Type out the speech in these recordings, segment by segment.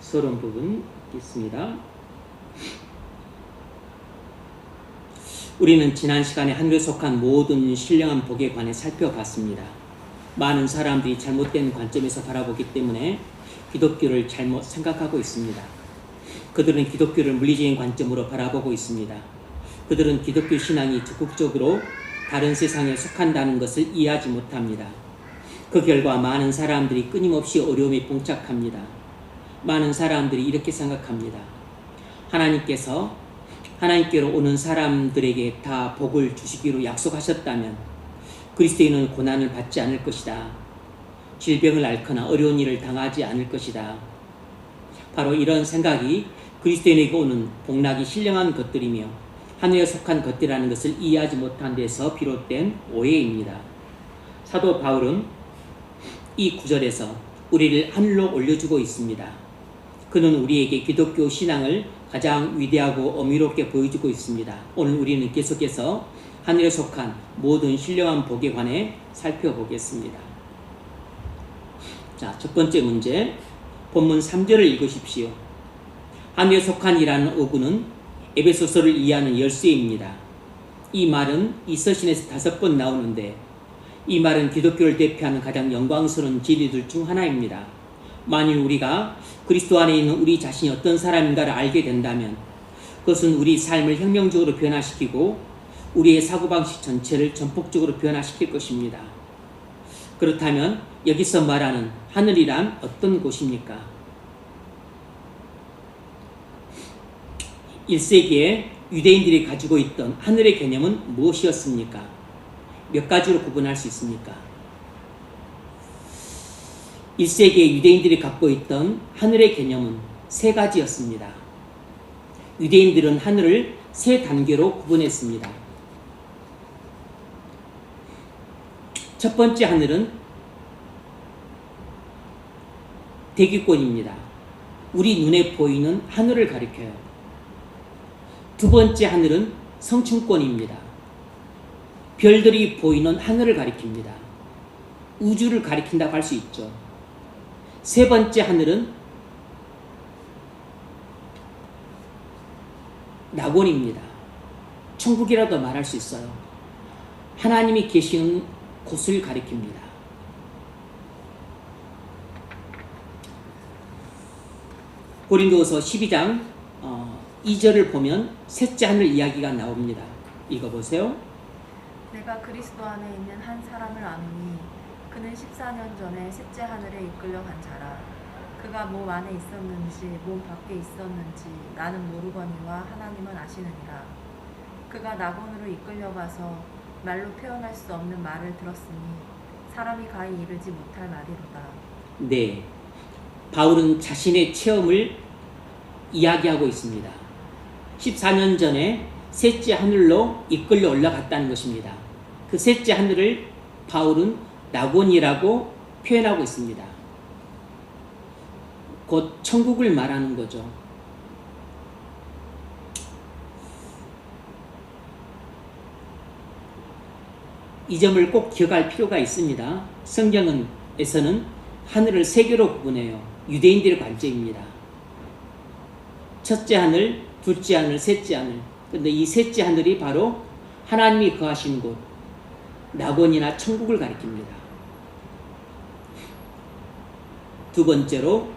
서론 부분 있습니다. 우리는 지난 시간에 하늘에 속한 모든 신령한 복에 관해 살펴봤습니다. 많은 사람들이 잘못된 관점에서 바라보기 때문에 기독교를 잘못 생각하고 있습니다. 그들은 기독교를 물리적인 관점으로 바라보고 있습니다. 그들은 기독교 신앙이 적극적으로 다른 세상에 속한다는 것을 이해하지 못합니다. 그 결과 많은 사람들이 끊임없이 어려움에 봉착합니다. 많은 사람들이 이렇게 생각합니다. 하나님께로 오는 사람들에게 다 복을 주시기로 약속하셨다면 그리스도인은 고난을 받지 않을 것이다. 질병을 앓거나 어려운 일을 당하지 않을 것이다. 바로 이런 생각이 그리스도인에게 오는 복락이 신령한 것들이며 하늘에 속한 것들이라는 것을 이해하지 못한 데서 비롯된 오해입니다. 사도 바울은 이 구절에서 우리를 하늘로 올려주고 있습니다. 그는 우리에게 기독교 신앙을 가장 위대하고 어미롭게 보여주고 있습니다. 오늘 우리는 계속해서 하늘에 속한 모든 신령한 복에 관해 살펴보겠습니다. 자, 첫 번째 문제, 본문 3절을 읽으십시오. 하늘에 속한이라는 어구는 에베소서를 이해하는 열쇠입니다. 이 말은 이 서신에서 5번 나오는데 이 말은 기독교를 대표하는 가장 영광스러운 진리들 중 하나입니다. 만일 우리가 그리스도 안에 있는 우리 자신이 어떤 사람인가를 알게 된다면 그것은 우리 삶을 혁명적으로 변화시키고 우리의 사고방식 전체를 전폭적으로 변화시킬 것입니다. 그렇다면 여기서 말하는 하늘이란 어떤 곳입니까? 1세기에 유대인들이 가지고 있던 하늘의 개념은 무엇이었습니까? 몇 가지로 구분할 수 있습니까? 1세기에 유대인들이 갖고 있던 하늘의 개념은 3가지였습니다. 유대인들은 하늘을 3단계로 구분했습니다. 첫 번째 하늘은 대기권입니다. 우리 눈에 보이는 하늘을 가리켜요. 두 번째 하늘은 성층권입니다. 별들이 보이는 하늘을 가리킵니다. 우주를 가리킨다고 할 수 있죠. 세 번째 하늘은 낙원입니다. 천국이라도 말할 수 있어요. 하나님이 계시는 곳을 가리킵니다. 고린도후서 12장 2절을 보면 셋째 하늘 이야기가 나옵니다. 읽어보세요. 내가 그리스도 안에 있는 한 사람을 아노니 그는 14년 전에 셋째 하늘에 이끌려 간 자라. 그가 몸 안에 있었는지 몸 밖에 있었는지 나는 모르거니와 하나님은 아시느니라. 그가 낙원으로 이끌려 가서 말로 표현할 수 없는 말을 들었으니 사람이 가히 이르지 못할 말이로다. 네, 바울은 자신의 체험을 이야기하고 있습니다. 14년 전에 셋째 하늘로 이끌려 올라갔다는 것입니다. 그 셋째 하늘을 바울은 낙원이라고 표현하고 있습니다. 곧 천국을 말하는 거죠. 이 점을 꼭 기억할 필요가 있습니다. 성경에서는 하늘을 3개로 구분해요. 유대인들의 관점입니다. 첫째 하늘, 둘째 하늘, 셋째 하늘. 그런데 이 셋째 하늘이 바로 하나님이 거하시는 곳, 낙원이나 천국을 가리킵니다. 두 번째로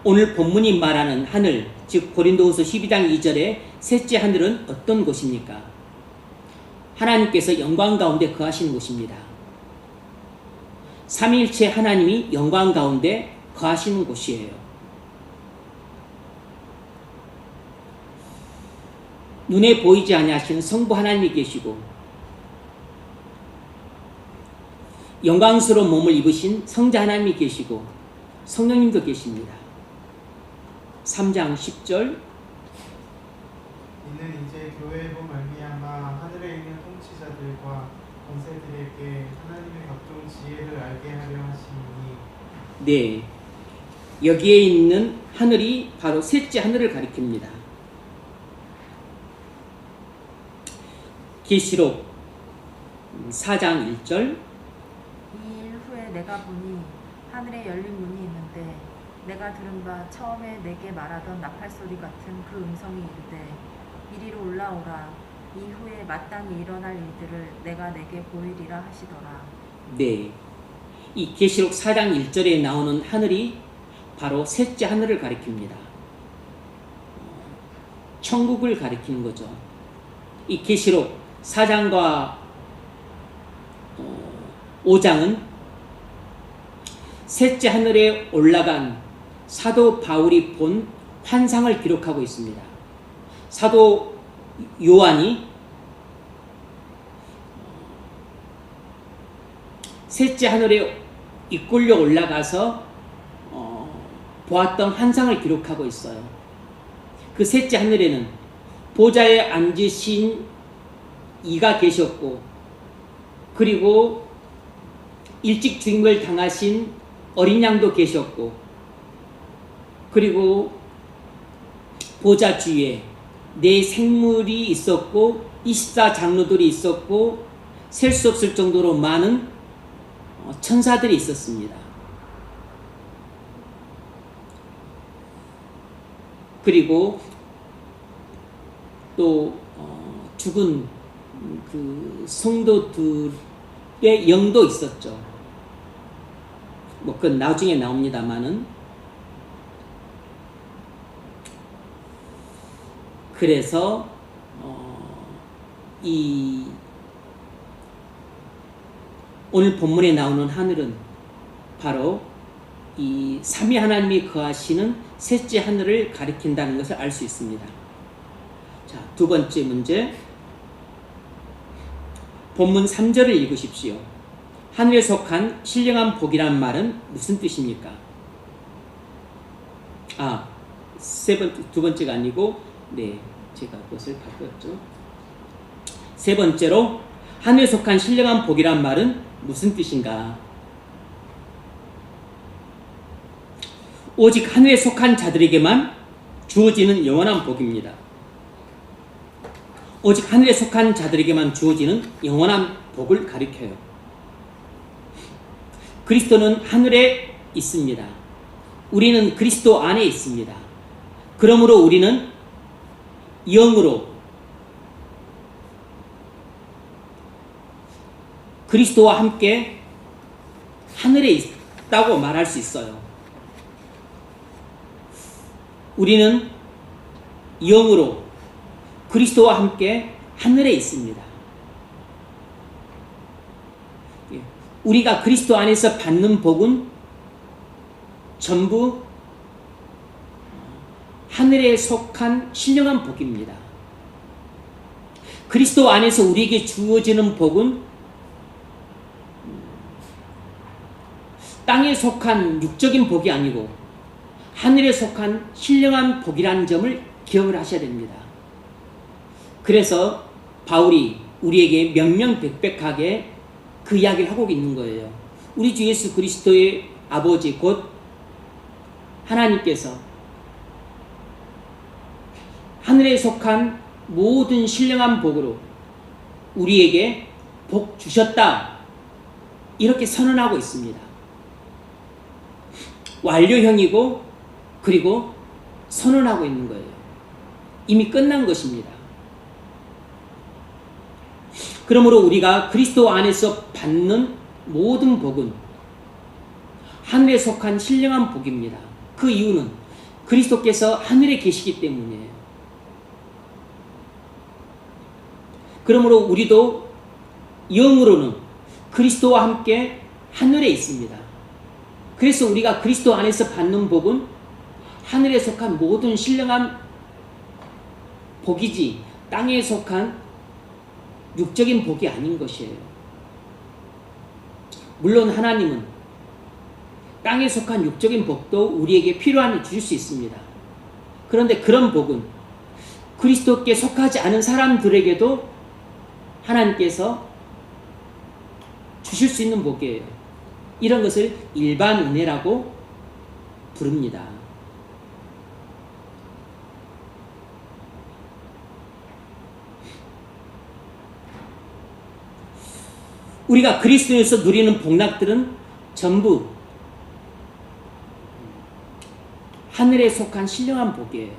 오늘 본문이 말하는 하늘, 즉 고린도후서 12장 2절의 셋째 하늘은 어떤 곳입니까? 하나님께서 영광 가운데 거하시는 곳입니다. 삼위일체 하나님이 영광 가운데 거하시는 곳이에요. 눈에 보이지 아니하시는 성부 하나님이 계시고 영광스러운 몸을 입으신 성자 하나님이 계시고 성령님도 계십니다. 3장 10절 이는 이제 교회로 말미암아 하늘에 있는 통치자들과 권세들에게 하나님의 각종 지혜를 알게 하려 하시니. 네, 여기에 있는 하늘이 바로 셋째 하늘을 가리킵니다. 계시록 4장 1절 2일 후에 내가 보니 하늘에 열린 문이 있는데 내가 들은 바 처음에 내게 말하던 나팔 소리 같은 그 음성이 이르되 이리로 올라오라. 이후에 마땅히 일어날 일들을 내가 내게 보이리라 하시더라. 네, 이 계시록 4장 1절에 나오는 하늘이 바로 셋째 하늘을 가리킵니다. 천국을 가리키는 거죠. 이 계시록 4장과 5장은 셋째 하늘에 올라간 사도 바울이 본 환상을 기록하고 있습니다. 사도 요한이 셋째 하늘에 이끌려 올라가서 보았던 환상을 기록하고 있어요. 그 셋째 하늘에는 보좌에 앉으신 이가 계셨고, 그리고 일찍 죽임을 당하신 어린 양도 계셨고, 그리고 보좌 주위에 네 생물이 있었고 24장로들이 있었고 셀 수 없을 정도로 많은 천사들이 있었습니다. 그리고 또 죽은 그 성도들의 영도 있었죠. 뭐 그건 나중에 나옵니다만은. 그래서 이 오늘 본문에 나오는 하늘은 바로 이 삼위 하나님이 거하시는 셋째 하늘을 가리킨다는 것을 알 수 있습니다. 자, 두 번째 문제. 본문 3절을 읽으십시오. 하늘에 속한 신령한 복이란 말은 무슨 뜻입니까? 두 번째가 아니고, 네, 제가 그것을 바꿨죠. 세 번째로, 하늘에 속한 신령한 복이란 말은 무슨 뜻인가? 오직 하늘에 속한 자들에게만 주어지는 영원한 복입니다. 오직 하늘에 속한 자들에게만 주어지는 영원한 복을 가리켜요. 그리스도는 하늘에 있습니다. 우리는 그리스도 안에 있습니다. 그러므로 우리는 영으로 그리스도와 함께 하늘에 있다고 말할 수 있어요. 우리는 영으로 그리스도와 함께 하늘에 있습니다. 우리가 그리스도 안에서 받는 복은 전부 하늘에 속한 신령한 복입니다. 그리스도 안에서 우리에게 주어지는 복은 땅에 속한 육적인 복이 아니고 하늘에 속한 신령한 복이라는 점을 기억을 하셔야 됩니다. 그래서 바울이 우리에게 명명백백하게 그 이야기를 하고 있는 거예요. 우리 주 예수 그리스도의 아버지 곧 하나님께서 하늘에 속한 모든 신령한 복으로 우리에게 복 주셨다, 이렇게 선언하고 있습니다. 완료형이고 그리고 선언하고 있는 거예요. 이미 끝난 것입니다. 그러므로 우리가 그리스도 안에서 받는 모든 복은 하늘에 속한 신령한 복입니다. 그 이유는 그리스도께서 하늘에 계시기 때문이에요. 그러므로 우리도 영으로는 그리스도와 함께 하늘에 있습니다. 그래서 우리가 그리스도 안에서 받는 복은 하늘에 속한 모든 신령한 복이지 땅에 속한 육적인 복이 아닌 것이에요. 물론 하나님은 땅에 속한 육적인 복도 우리에게 필요하니 주실 수 있습니다. 그런데 그런 복은 그리스도께 속하지 않은 사람들에게도 하나님께서 주실 수 있는 복이에요. 이런 것을 일반 은혜라고 부릅니다. 우리가 그리스도에서 누리는 복락들은 전부 하늘에 속한 신령한 복이에요.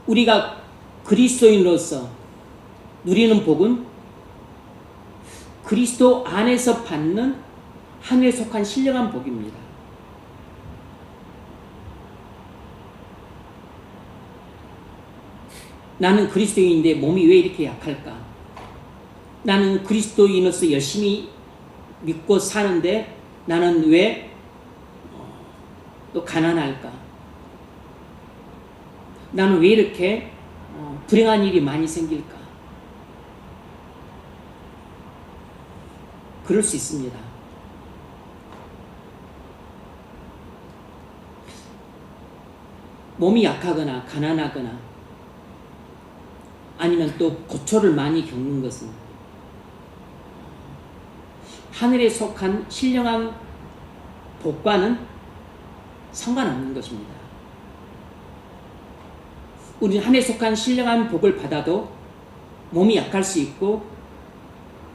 우리가 그리스도인으로서 누리는 복은 그리스도 안에서 받는 하늘에 속한 신령한 복입니다. 나는 그리스도인인데 몸이 왜 이렇게 약할까? 나는 그리스도인으로서 열심히 믿고 사는데 나는 왜 또 가난할까? 나는 왜 이렇게 불행한 일이 많이 생길까? 그럴 수 있습니다. 몸이 약하거나 가난하거나 아니면 또 고초를 많이 겪는 것은 하늘에 속한 신령한 복과는 상관없는 것입니다. 우리는 하늘에 속한 신령한 복을 받아도 몸이 약할 수 있고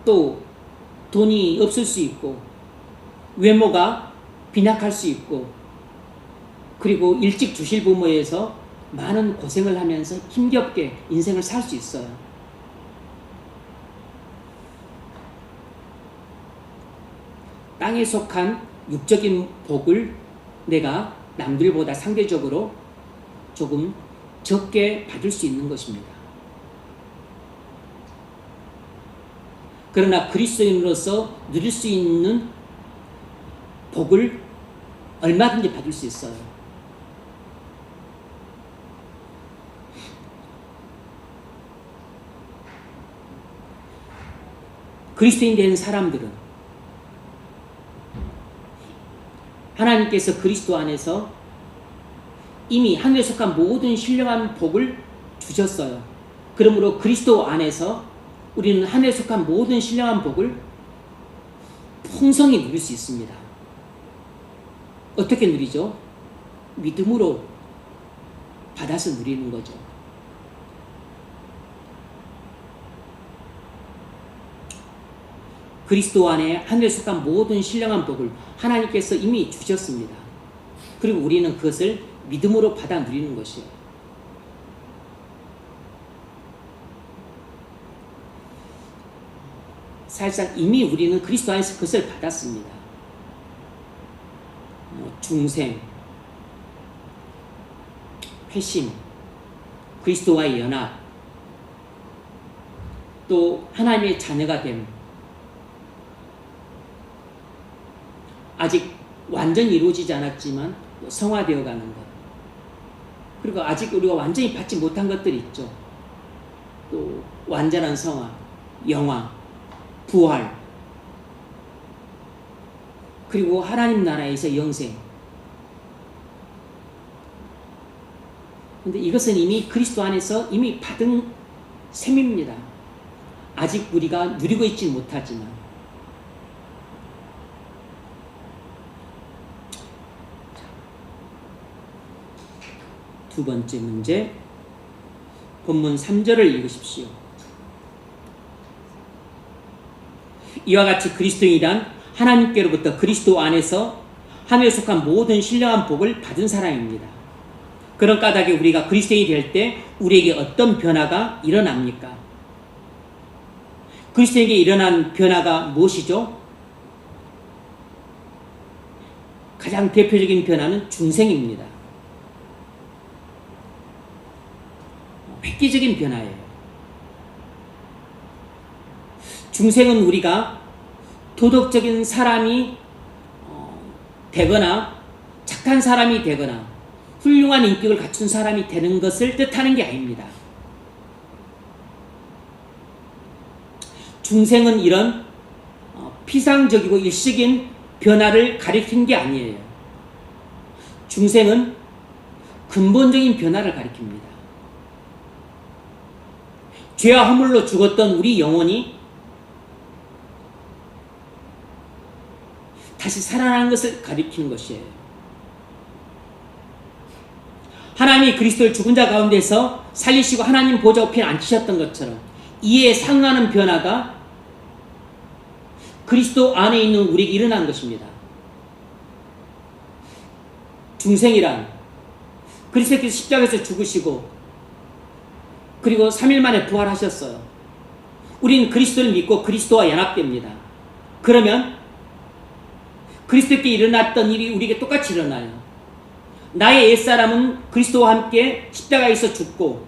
또 돈이 없을 수 있고 외모가 빈약할 수 있고 그리고 일찍 주실 부모에서 많은 고생을 하면서 힘겹게 인생을 살 수 있어요. 땅에 속한 육적인 복을 내가 남들보다 상대적으로 조금 적게 받을 수 있는 것입니다. 그러나 그리스도인으로서 누릴 수 있는 복을 얼마든지 받을 수 있어요. 그리스도인 된 사람들은 하나님께서 그리스도 안에서 이미 하늘에 속한 모든 신령한 복을 주셨어요. 그러므로 그리스도 안에서 우리는 하늘에 속한 모든 신령한 복을 풍성히 누릴 수 있습니다. 어떻게 누리죠? 믿음으로 받아서 누리는 거죠. 그리스도 안에 하늘에 속한 모든 신령한 복을 하나님께서 이미 주셨습니다. 그리고 우리는 그것을 믿음으로 받아 누리는 것이에요. 사실상 이미 우리는 그리스도 안에서 그것을 받았습니다. 중생, 회심, 그리스도와의 연합, 또 하나님의 자녀가 됨, 아직 완전히 이루어지지 않았지만 성화되어 가는 것, 그리고 아직 우리가 완전히 받지 못한 것들이 있죠. 또 완전한 성화, 영화, 부활, 그리고 하나님 나라에서 영생. 근데 이것은 이미 그리스도 안에서 이미 받은 셈입니다. 아직 우리가 누리고 있지 못하지만. 두 번째 문제, 본문 3절을 읽으십시오. 이와 같이 그리스도인이란 하나님께로부터 그리스도 안에서 하늘에 속한 모든 신령한 복을 받은 사람입니다. 그런 까닭에 우리가 그리스도인이 될 때 우리에게 어떤 변화가 일어납니까? 그리스도인에게 일어난 변화가 무엇이죠? 가장 대표적인 변화는 중생입니다. 획기적인 변화예요. 중생은 우리가 도덕적인 사람이 되거나 착한 사람이 되거나 훌륭한 인격을 갖춘 사람이 되는 것을 뜻하는 게 아닙니다. 중생은 이런 피상적이고 일시적인 변화를 가리킨 게 아니에요. 중생은 근본적인 변화를 가리킵니다. 죄와 허물로 죽었던 우리 영혼이 다시 살아나는 것을 가리키는 것이에요. 하나님이 그리스도를 죽은 자 가운데서 살리시고 하나님 보좌 우편에 앉히셨던 것처럼 이에 상응하는 변화가 그리스도 안에 있는 우리에게 일어난 것입니다. 중생이란 그리스도께서 십자가에서 죽으시고 그리고 3일 만에 부활하셨어요. 우리는 그리스도를 믿고 그리스도와 연합됩니다. 그러면 그리스도께 일어났던 일이 우리에게 똑같이 일어나요. 나의 옛사람은 그리스도와 함께 십자가에서 죽고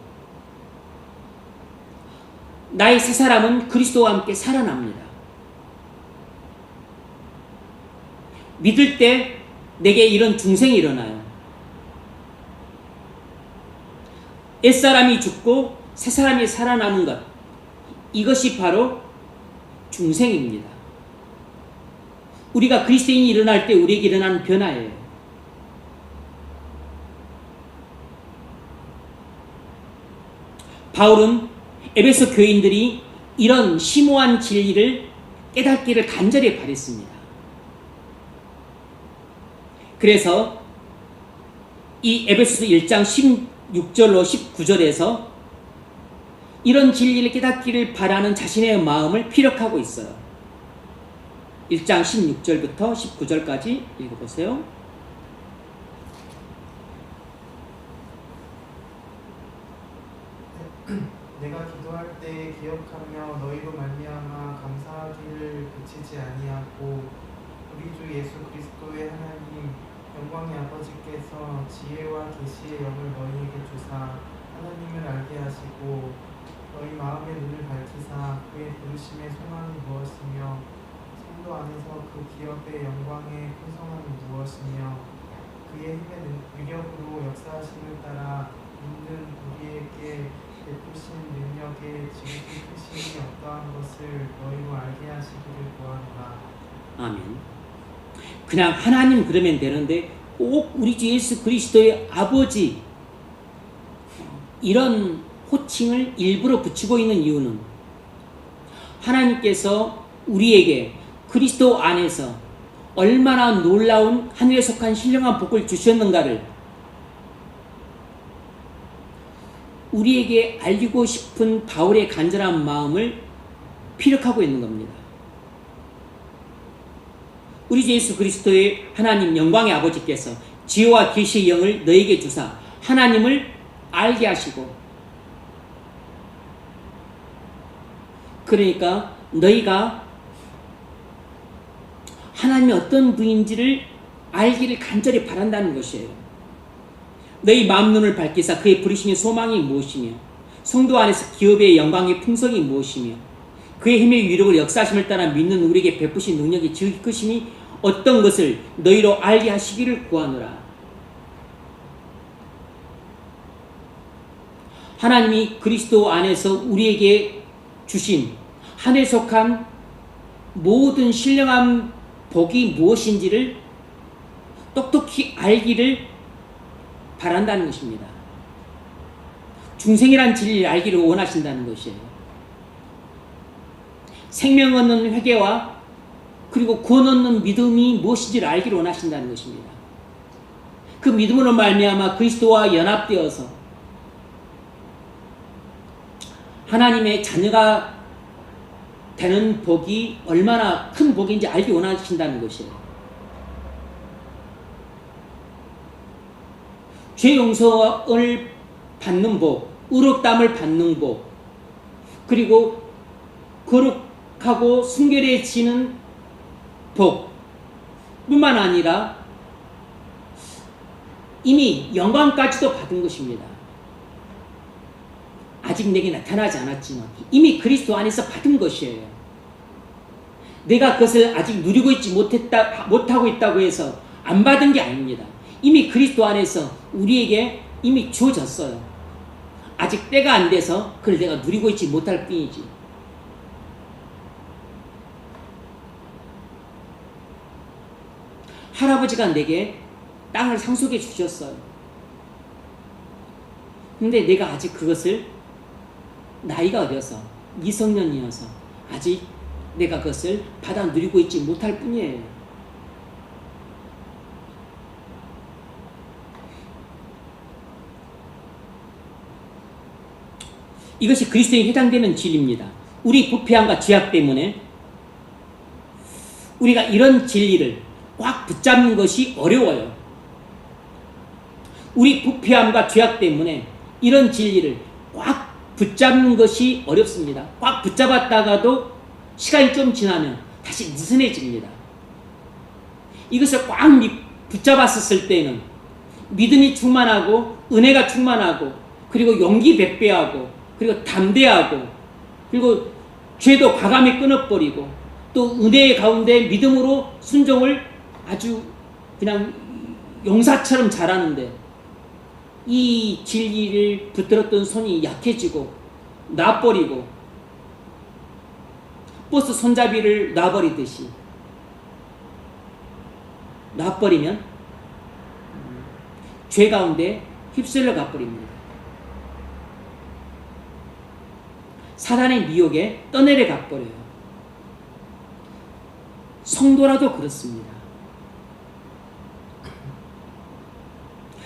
나의 새사람은 그리스도와 함께 살아납니다. 믿을 때 내게 이런 중생이 일어나요. 옛사람이 죽고 새사람이 살아나는 것, 이것이 바로 중생입니다. 우리가 그리스도인이 일어날 때 우리에게 일어나는 변화예요. 바울은 에베소 교인들이 이런 심오한 진리를 깨닫기를 간절히 바랬습니다. 그래서 이 에베소서 1장 16절로 19절에서 이런 진리를 깨닫기를 바라는 자신의 마음을 피력하고 있어요. 1장 16절부터 19절까지 읽어보세요. 내가 기도할 때 기억하며 너희로 말미암아 감사하기를 그치지 아니하고 우리 주 예수 그리스도의 하나님 영광의 아버지께서 지혜와 계시의 영을 너희에게 주사 하나님을 알게 하시고 너희 마음의 눈을 밝히사 그의 부르심의 소망이 무엇이며 성도 안에서 그 기업의 영광의 풍성함이 무엇이며 그의 힘의 위력으로 역사하심을 따라 믿는 우리에게 베푸신 능력의 지극히 크심이 어떠한 것을 너희로 알게 하시기를 구하노라. 아멘. 그냥 하나님 그러면 되는데 꼭 우리 주 예수 그리스도의 아버지 이런 호칭을 일부러 붙이고 있는 이유는 하나님께서 우리에게 그리스도 안에서 얼마나 놀라운 하늘에 속한 신령한 복을 주셨는가를 우리에게 알리고 싶은 바울의 간절한 마음을 피력하고 있는 겁니다. 우리 주 예수 그리스도의 하나님 영광의 아버지께서 지혜와 계시의 영을 너에게 주사 하나님을 알게 하시고, 그러니까 너희가 하나님이 어떤 분인지를 알기를 간절히 바란다는 것이에요. 너희 마음 눈을 밝히사 그의 부르심의 소망이 무엇이며 성도 안에서 기업의 영광의 풍성이 무엇이며 그의 힘의 위력을 역사하심을 따라 믿는 우리에게 베푸신 능력의 지극히 크심이 어떤 것을 너희로 알게 하시기를 구하노라. 하나님이 그리스도 안에서 우리에게 주신 하늘에 속한 모든 신령한 복이 무엇인지를 똑똑히 알기를 바란다는 것입니다. 중생이란 진리를 알기를 원하신다는 것이에요. 생명 얻는 회개와 그리고 구원 얻는 믿음이 무엇인지를 알기를 원하신다는 것입니다. 그 믿음으로 말미암아 그리스도와 연합되어서 하나님의 자녀가 되는 복이 얼마나 큰 복인지 알기 원하신다는 것이에요. 죄 용서를 받는 복, 의롭다함을 받는 복, 그리고 거룩하고 순결해지는 복 뿐만 아니라 이미 영광까지도 받은 것입니다. 아직 내게 나타나지 않았지만 이미 그리스도 안에서 받은 것이에요. 내가 그것을 아직 누리고 있지 못하고 있다고 해서 안 받은 게 아닙니다. 이미 그리스도 안에서 우리에게 이미 주어졌어요. 아직 때가 안 돼서 그걸 내가 누리고 있지 못할 뿐이지. 할아버지가 내게 땅을 상속해 주셨어요. 근데 내가 아직 그것을 나이가 어려서 미성년이어서 아직 내가 그것을 받아 누리고 있지 못할 뿐이에요. 이것이 그리스도에 해당되는 진리입니다. 우리 부패함과 죄악 때문에 우리가 이런 진리를 꽉 붙잡는 것이 어려워요. 우리 부패함과 죄악 때문에 이런 진리를 꽉 붙잡는 것이 어렵습니다. 꽉 붙잡았다가도 시간이 좀 지나면 다시 느슨해집니다. 이것을 꽉 붙잡았었을 때는 믿음이 충만하고 은혜가 충만하고 그리고 용기 백배하고 그리고 담대하고 그리고 죄도 과감히 끊어버리고 또 은혜의 가운데 믿음으로 순종을 아주 그냥 용사처럼 잘하는데 이 진리를 붙들었던 손이 약해지고 놔버리고 버스 손잡이를 놔버리듯이 놔버리면 죄 가운데 휩쓸려 가버립니다. 사단의 미혹에 떠내려 가버려요. 성도라도 그렇습니다.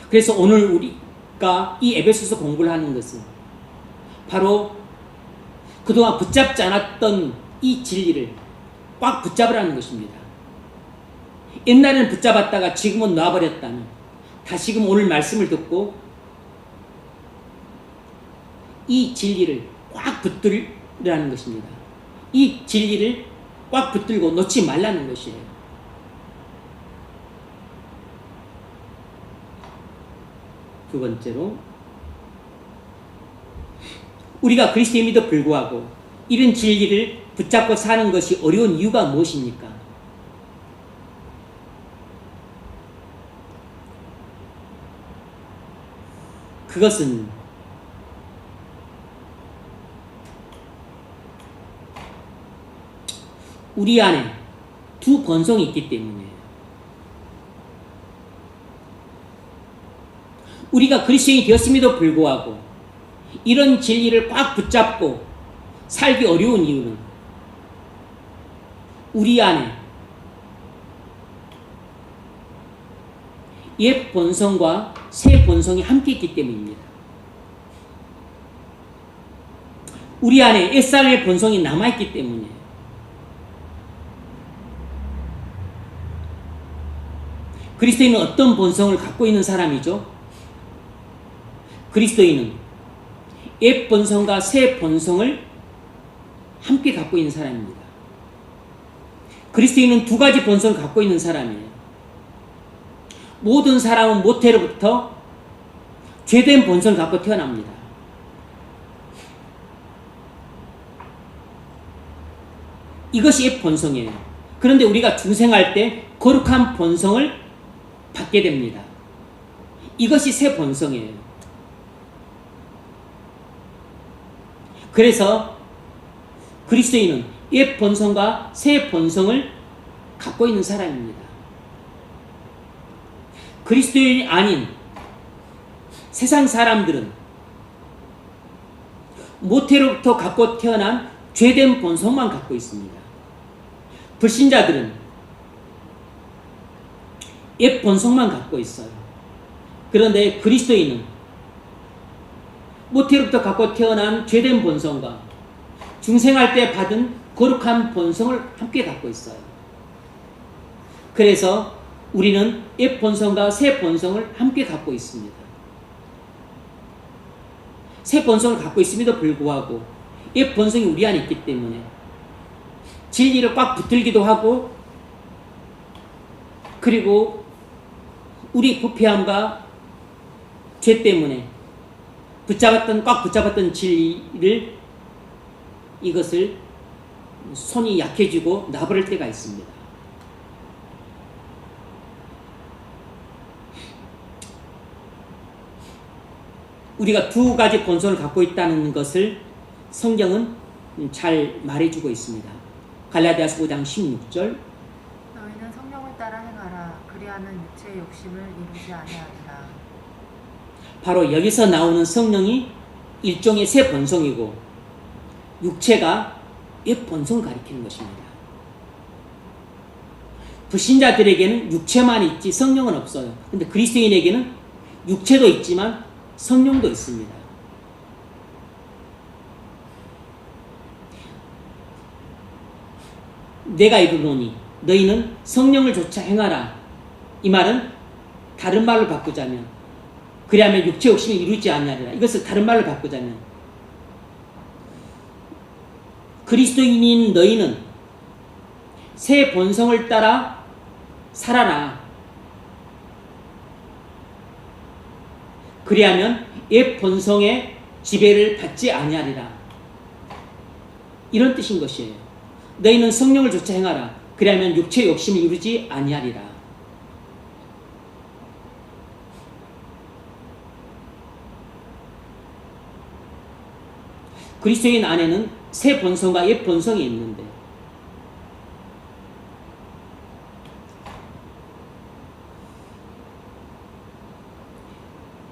그래서 오늘 우리가 이 에베소서 공부를 하는 것은 바로 그동안 붙잡지 않았던 이 진리를 꽉 붙잡으라는 것입니다. 옛날에는 붙잡았다가 지금은 놔버렸다면 다시금 오늘 말씀을 듣고 이 진리를 꽉 붙들으라는 것입니다. 이 진리를 꽉 붙들고 놓지 말라는 것이에요. 두 번째로 우리가 그리스도임에도 불구하고 이런 진리를 붙잡고 사는 것이 어려운 이유가 무엇입니까? 그것은 우리 안에 두 본성이 있기 때문이에요. 우리가 그리스도인이 되었음에도 불구하고 이런 진리를 꽉 붙잡고 살기 어려운 이유는 우리 안에 옛 본성과 새 본성이 함께 있기 때문입니다. 우리 안에 옛사람의 본성이 남아있기 때문이에요. 그리스도인은 어떤 본성을 갖고 있는 사람이죠? 그리스도인은 옛 본성과 새 본성을 함께 갖고 있는 사람입니다. 그리스도인은 두 가지 본성을 갖고 있는 사람이에요. 모든 사람은 모태로부터 죄된 본성을 갖고 태어납니다. 이것이 옛 본성이에요. 그런데 우리가 중생할 때 거룩한 본성을 받게 됩니다. 이것이 새 본성이에요. 그래서 그리스도인은 옛 본성과 새 본성을 갖고 있는 사람입니다. 그리스도인이 아닌 세상 사람들은 모태로부터 갖고 태어난 죄된 본성만 갖고 있습니다. 불신자들은 옛 본성만 갖고 있어요. 그런데 그리스도인은 모태로부터 갖고 태어난 죄된 본성과 중생할 때 받은 거룩한 본성을 함께 갖고 있어요. 그래서 우리는 옛 본성과 새 본성을 함께 갖고 있습니다. 새 본성을 갖고 있음에도 불구하고 옛 본성이 우리 안에 있기 때문에 진리를 꽉 붙들기도 하고 그리고 우리 부패함과 죄 때문에 꽉 붙잡았던 진리를 이것을 손이 약해지고 놔버릴 때가 있습니다. 우리가 두 가지 본성을 갖고 있다는 것을 성경은 잘 말해주고 있습니다. 갈라디아서 5장 16절 너희는 성령을 따라 행하라. 그리하면 육체의 욕심을 이루지 아니하리라. 바로 여기서 나오는 성령이 일종의 새 본성이고 육체가 옛 본성을 가리키는 것입니다. 불신자들에게는 육체만 있지 성령은 없어요. 그런데 그리스도인에게는 육체도 있지만 성령도 있습니다. 내가 이르노니 너희는 성령을 조차 행하라. 이 말은 다른 말로 바꾸자면 그리하면 육체 욕심을 이루지 아니하리라. 이것을 다른 말로 바꾸자면 그리스도인인 너희는 새 본성을 따라 살아라. 그리하면 옛 본성의 지배를 받지 아니하리라. 이런 뜻인 것이에요. 너희는 성령을 좇아 행하라. 그리하면 육체의 욕심을 이루지 아니하리라. 그리스도인 안에는 새 본성과 옛 본성이 있는데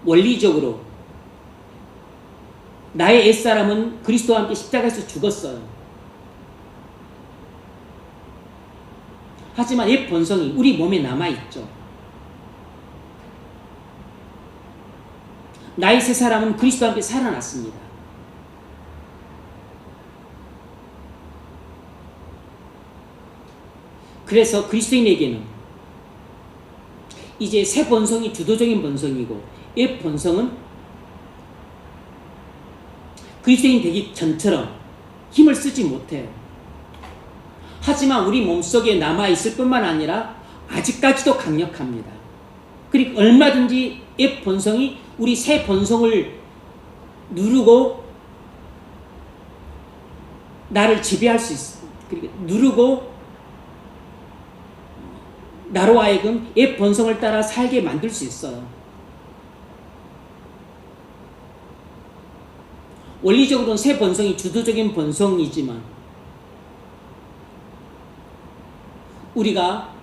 원리적으로 나의 옛사람은 그리스도와 함께 십자가에서 죽었어요. 하지만 옛 본성이 우리 몸에 남아있죠. 나의 새 사람은 그리스도와 함께 살아났습니다. 그래서 그리스도인에게는 이제 새 본성이 주도적인 본성이고 옛 본성은 그리스도인 되기 전처럼 힘을 쓰지 못해요. 하지만 우리 몸속에 남아있을 뿐만 아니라 아직까지도 강력합니다. 그리고 얼마든지 옛 본성이 우리 새 본성을 누르고 나를 지배할 수 있어요. 그리고 누르고 나로 하여금 옛 본성을 따라 살게 만들 수 있어요. 원리적으로는 새 본성이 주도적인 본성이지만 우리가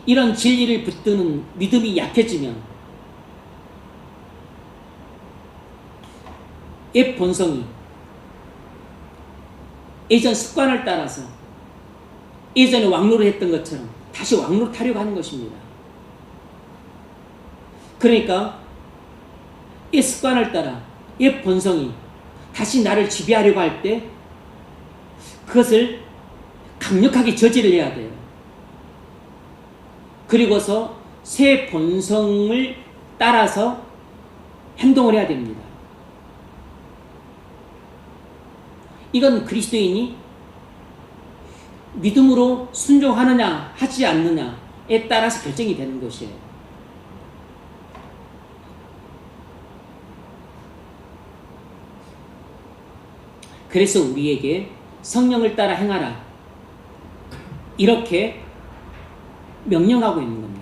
이런 진리를 붙드는 믿음이 약해지면 옛 본성이 예전 습관을 따라서 예전에 왕노를 했던 것처럼 다시 왕노릇하려고 하는 것입니다. 그러니까 이 습관을 따라 옛 본성이 다시 나를 지배하려고 할 때 그것을 강력하게 저지를 해야 돼요. 그리고서 새 본성을 따라서 행동을 해야 됩니다. 이건 그리스도인이 믿음으로 순종하느냐 하지 않느냐에 따라서 결정이 되는 것이에요. 그래서 우리에게 성령을 따라 행하라 이렇게 명령하고 있는 겁니다.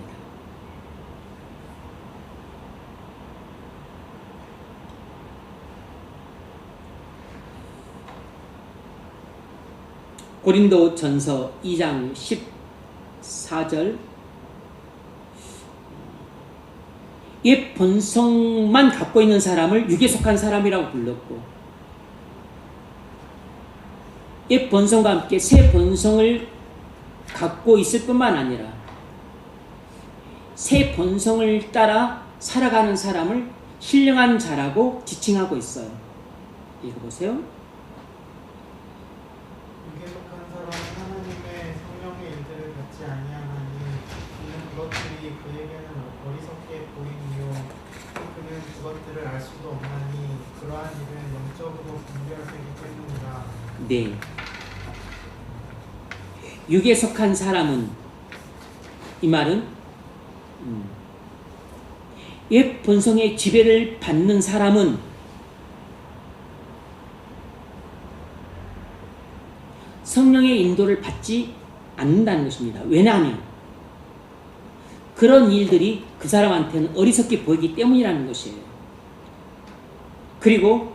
고린도 전서 2장 14절 옛 본성만 갖고 있는 사람을 육에 속한 사람이라고 불렀고 옛 본성과 함께 새 본성을 갖고 있을 뿐만 아니라 새 본성을 따라 살아가는 사람을 신령한 자라고 지칭하고 있어요. 읽어보세요. 육에 속한 사람은 하나님의 성령의 일들을 받지 아니하나니 이는 그것들이 그에게는 어리석게 보이니요 그는 그것들을 알 수도 없나니 그러한 일은 영적으로 분별되기 때문이라. 네. 육에 속한 사람은 이 말은 옛 본성의 지배를 받는 사람은 성령의 인도를 받지 않는다는 것입니다. 왜냐하면 그런 일들이 그 사람한테는 어리석게 보이기 때문이라는 것이에요. 그리고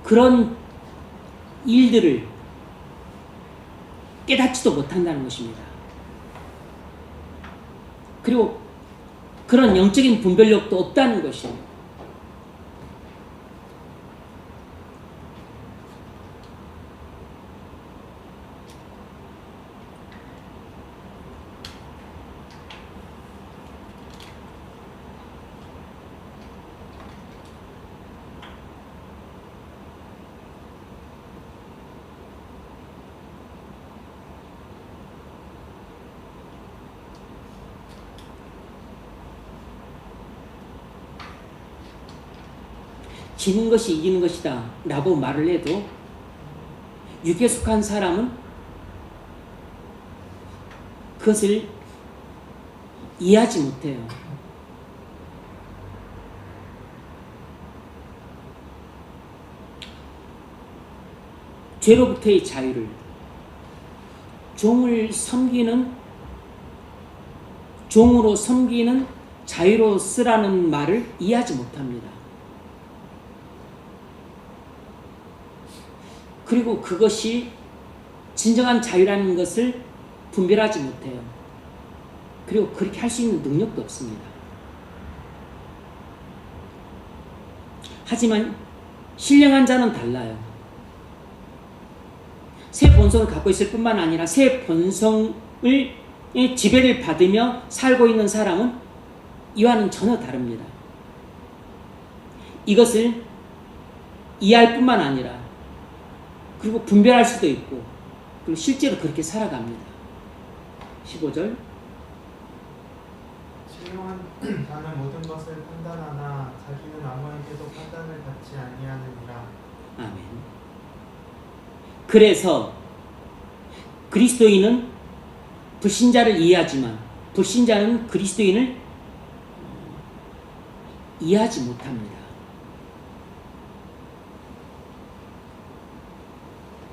그런 일들을 깨닫지도 못한다는 것입니다. 그리고 그런 영적인 분별력도 없다는 것이에요. 지는 것이 이기는 것이다 라고 말을 해도 육에 속한 사람은 그것을 이해하지 못해요. 죄로부터의 자유를, 종을 섬기는, 종으로 섬기는 자유로 쓰라는 말을 이해하지 못합니다. 그리고 그것이 진정한 자유라는 것을 분별하지 못해요. 그리고 그렇게 할 수 있는 능력도 없습니다. 하지만 신령한 자는 달라요. 새 본성을 갖고 있을 뿐만 아니라 새 본성을 지배를 받으며 살고 있는 사람은 이와는 전혀 다릅니다. 이것을 이해할 뿐만 아니라 그리고 분별할 수도 있고 그리고 실제로 그렇게 살아갑니다. 15절 신령한 자는 모든 것을 판단하나 자기는 아무에게도 판단을 받지 아니하느니라. 아멘. 그래서 그리스도인은 불신자를 이해하지만 불신자는 그리스도인을 이해하지 못합니다.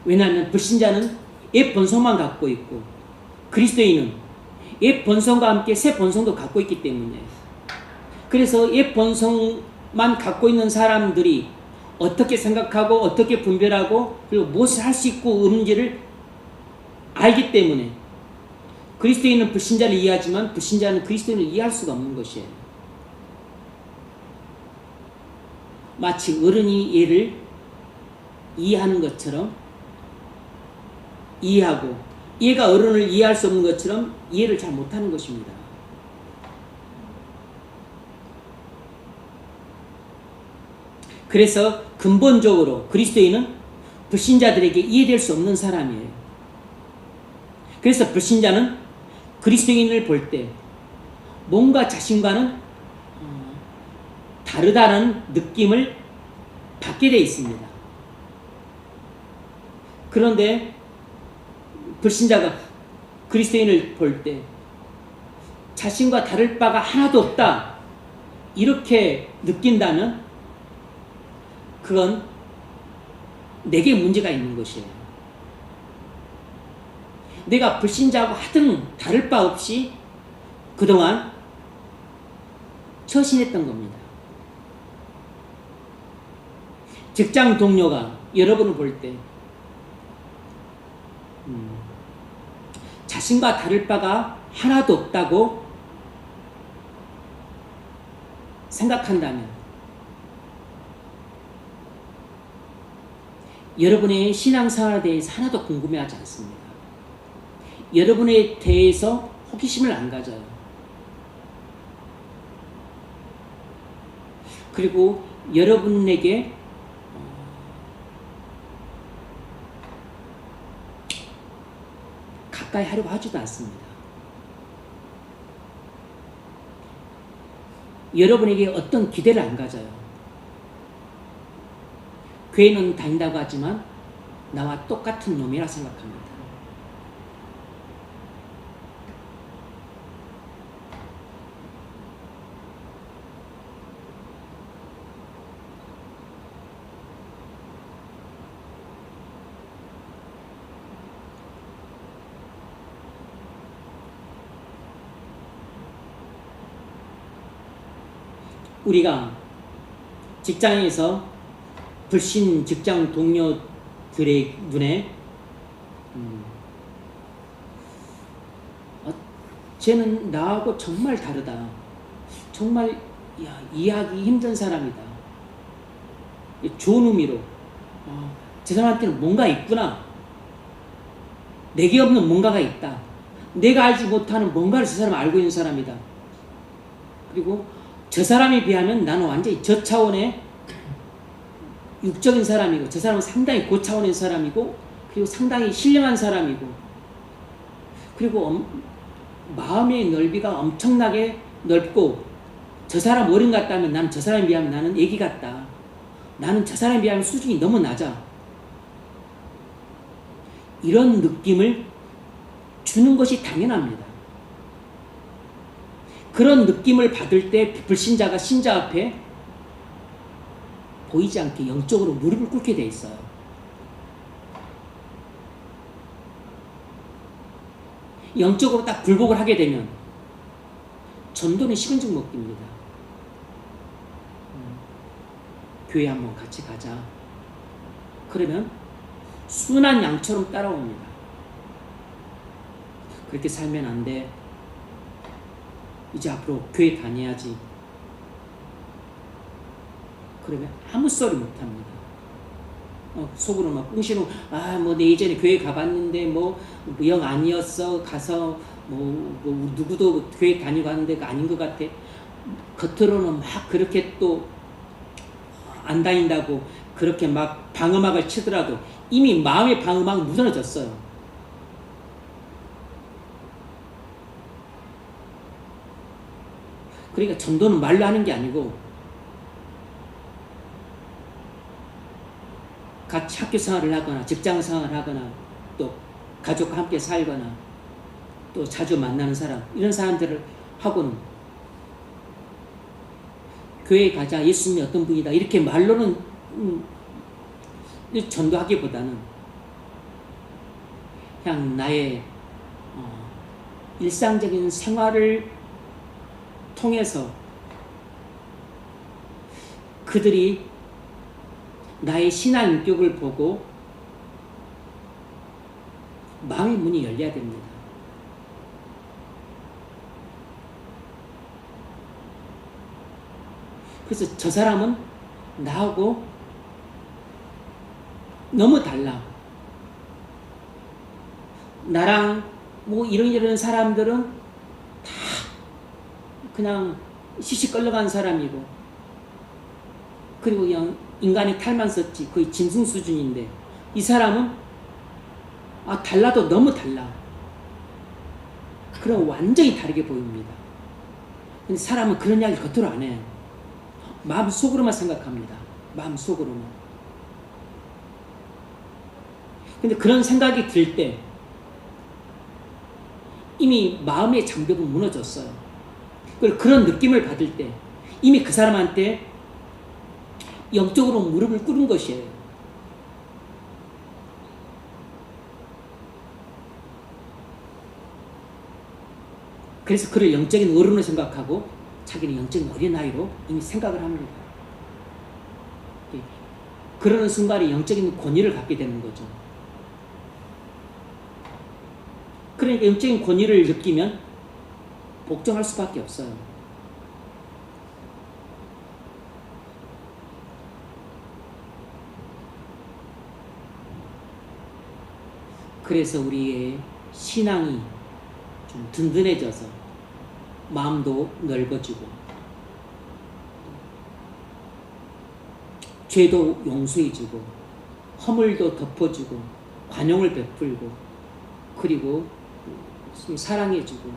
왜냐하면 불신자는 옛 본성만 갖고 있고 그리스도인은 옛 본성과 함께 새 본성도 갖고 있기 때문에, 그래서 옛 본성만 갖고 있는 사람들이 어떻게 생각하고 어떻게 분별하고 그리고 무엇을 할 수 있고 없는지를 알기 때문에 그리스도인은 불신자를 이해하지만 불신자는 그리스도인을 이해할 수가 없는 것이에요. 마치 어른이 얘를 이해하는 것처럼 이해하고 얘가 어른을 이해할 수 없는 것처럼 이해를 잘 못하는 것입니다. 그래서 근본적으로 그리스도인은 불신자들에게 이해될 수 없는 사람이에요. 그래서 불신자는 그리스도인을 볼 때 뭔가 자신과는 다르다는 느낌을 받게 되어 있습니다. 그런데 불신자가 그리스도인을 볼 때 자신과 다를 바가 하나도 없다 이렇게 느낀다면 그건 내게 문제가 있는 것이에요. 내가 불신자하고 하등 다를 바 없이 그동안 처신했던 겁니다. 직장 동료가 여러분을 볼 때 자신과 다를 바가 하나도 없다고 생각한다면 여러분의 신앙생활에 대해서 하나도 궁금해하지 않습니다. 여러분에 대해서 호기심을 안 가져요. 그리고 여러분에게 가까이 하려고 하지도 않습니다. 여러분에게 어떤 기대를 안 가져요. 교회는 다닌다고 하지만 나와 똑같은 놈이라 생각합니다. 우리가 직장에서 불신 직장 동료들의 눈에 쟤는 나하고 정말 다르다. 정말 이해하기 힘든 사람이다. 좋은 의미로 저 사람한테는 뭔가 있구나. 내게 없는 뭔가가 있다. 내가 알지 못하는 뭔가를 저 사람은 알고 있는 사람이다. 그리고 저 사람에 비하면 나는 완전히 저 차원의 육적인 사람이고 저 사람은 상당히 고차원의 사람이고 그리고 상당히 신령한 사람이고 그리고 마음의 넓이가 엄청나게 넓고 저 사람 어른 같다면 나는 저 사람에 비하면 나는 애기 같다. 나는 저 사람에 비하면 수준이 너무 낮아. 이런 느낌을 주는 것이 당연합니다. 그런 느낌을 받을 때 불신자가 신자 앞에 보이지 않게 영적으로 무릎을 꿇게 돼 있어요. 영적으로 딱 굴복을 하게 되면 전도는 식은 죽 먹기입니다. 교회 한번 같이 가자. 그러면 순한 양처럼 따라옵니다. 그렇게 살면 안 돼. 이제 앞으로 교회 다녀야지. 그러면 아무 소리 못 합니다. 속으로 막 꿍시렁, 뭐 내 예전에 교회 가봤는데 영 아니었어. 가서 누구도 교회 다니고 하는데 아닌 것 같아. 겉으로는 막 그렇게 또 안 다닌다고 그렇게 막 방음막을 치더라도 이미 마음의 방음막은 무너졌어요. 그러니까 전도는 말로 하는 게 아니고 같이 학교 생활을 하거나 직장 생활을 하거나 또 가족과 함께 살거나 또 자주 만나는 사람, 이런 사람들을 하고는 교회에 가자, 예수님이 어떤 분이다 이렇게 말로는 전도하기보다는 그냥 나의 일상적인 생활을 통해서 그들이 나의 신앙 인격을 보고 마음의 문이 열려야 됩니다. 그래서 저 사람은 나하고 너무 달라. 나랑 이런 사람들은 다 그냥 시시껄렁한 사람이고, 그리고 그냥 인간의 탈만 썼지 거의 짐승 수준인데, 이 사람은 달라도 너무 달라. 그럼 완전히 다르게 보입니다. 근데 사람은 그런 이야기 겉으로 안 해요. 마음속으로만 생각합니다. 마음속으로만. 근데 그런 생각이 들 때 이미 마음의 장벽은 무너졌어요. 그리고 그런 느낌을 받을 때 이미 그 사람한테 영적으로 무릎을 꿇은 것이에요. 그래서 그를 영적인 어른으로 생각하고 자기는 영적인 어린아이로 이미 생각을 합니다. 그러는 순간에 영적인 권위를 갖게 되는 거죠. 그러니까 영적인 권위를 느끼면 복종할 수밖에 없어요. 그래서 우리의 신앙이 좀 든든해져서 마음도 넓어지고 죄도 용서해주고 허물도 덮어주고 관용을 베풀고 그리고 사랑해주고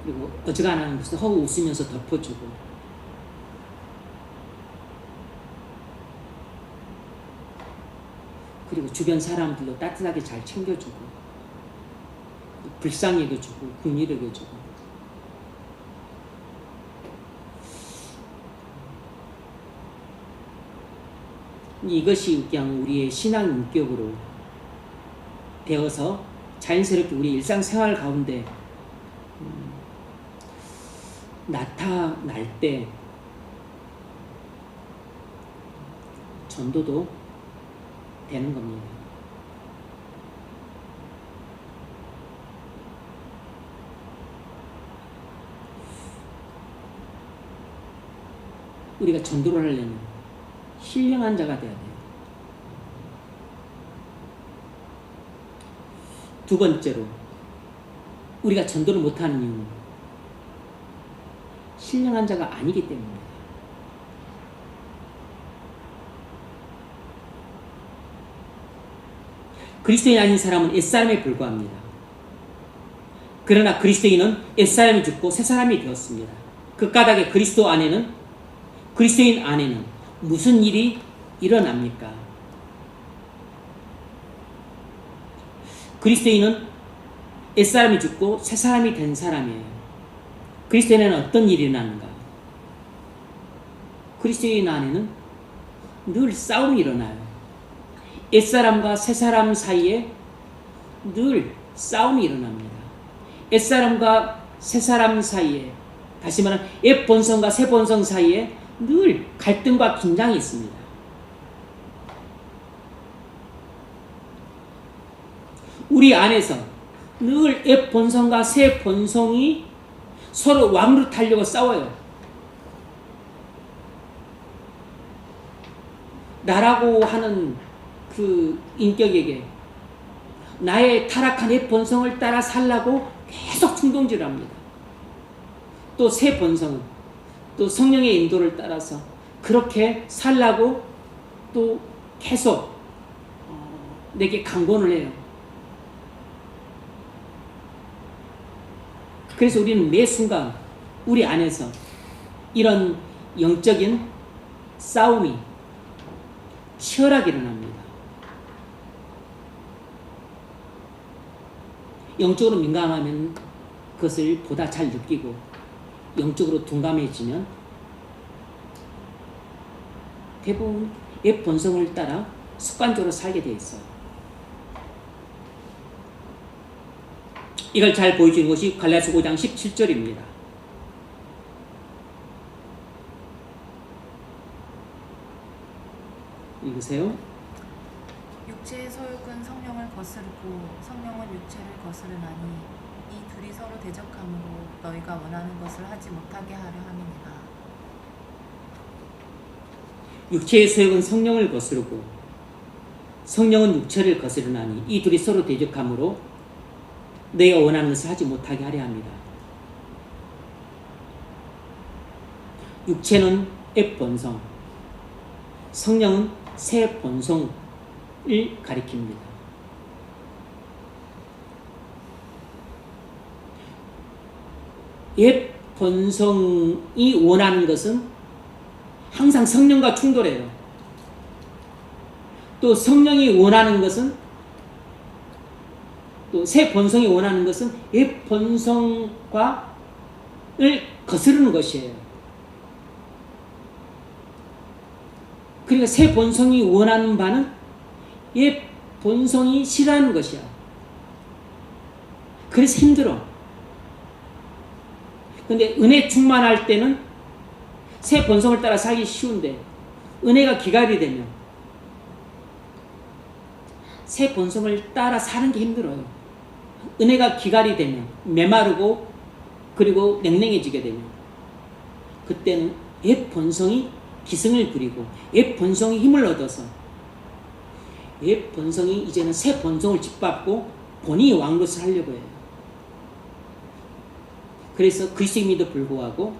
그리고 어지간한 것을 허우 웃으면서 덮어주고 그리고 주변 사람들도 따뜻하게 잘 챙겨주고 불쌍히도 주고 긍휼히도 주고 이것이 그냥 우리의 신앙 인격으로 되어서 자연스럽게 우리 일상생활 가운데 나타날 때 전도도 되는 겁니다. 우리가 전도를 하려면 신령한 자가 되어야 돼요. 두 번째로 우리가 전도를 못하는 이유는 신령한 자가 아니기 때문입니다. 그리스도인 아닌 사람은 옛사람에 불과합니다. 그러나 그리스도인은 옛사람이 죽고 새사람이 되었습니다. 그 까닭에 그리스도인 안에는 무슨 일이 일어납니까? 그리스도인은 옛사람이 죽고 새사람이 된 사람이에요. 그리스도인에는 어떤 일이 일어나는가? 그리스도인 안에는 늘 싸움이 일어나요. 옛사람과 새사람 사이에 늘 싸움이 일어납니다. 옛사람과 새사람 사이에, 다시 말하면 옛 본성과 새 본성 사이에 늘 갈등과 긴장이 있습니다. 우리 안에서 늘 옛 본성과 새 본성이 서로 왕노릇하려고 싸워요. 나라고 하는 그 인격에게 나의 타락한 옛 본성을 따라 살라고 계속 충동질합니다. 또 새 본성은 또 성령의 인도를 따라서 그렇게 살라고 또 계속 내게 강권을 해요. 그래서 우리는 매 순간 우리 안에서 이런 영적인 싸움이 치열하게 일어납니다. 영적으로 민감하면 그것을 보다 잘 느끼고 영적으로 둔감해지면 대부분 옛 본성을 따라 습관적으로 살게 돼 있어요. 이걸 잘 보여주는 것이 갈라디아서 5장 17절입니다. 읽으세요. 육체의 소욕은 성령을 거스르고 성령은 육체를 거스르나니 이 둘이 서로 대적함으로 너희가 원하는 것을 하지 못하게 하려 함이니라. 육체의 소욕은 성령을 거스르고 성령은 육체를 거스르나니 이 둘이 서로 대적함으로 너희가 원하는 것을 하지 못하게 하려 합니다. 육체는 옛 본성, 성령은 새 본성을 가리킵니다. 옛 본성이 원하는 것은 항상 성령과 충돌해요. 또 성령이 원하는 것은, 또 새 본성이 원하는 것은 옛 본성과 을 거스르는 것이에요. 그러니까 새 본성이 원하는 바는 옛 본성이 싫어하는 것이야. 그래서 힘들어. 근데 은혜 충만할 때는 새 본성을 따라 살기 쉬운데 은혜가 기갈이 되면 새 본성을 따라 사는 게 힘들어요. 은혜가 기갈이 되면 메마르고 그리고 냉랭해지게 되면 그때는 옛 본성이 기승을 부리고 옛 본성이 힘을 얻어서 옛 본성이 이제는 새 본성을 짓밟고 본인이 왕노릇을 하려고 해요. 그래서 그리스도인임에도 불구하고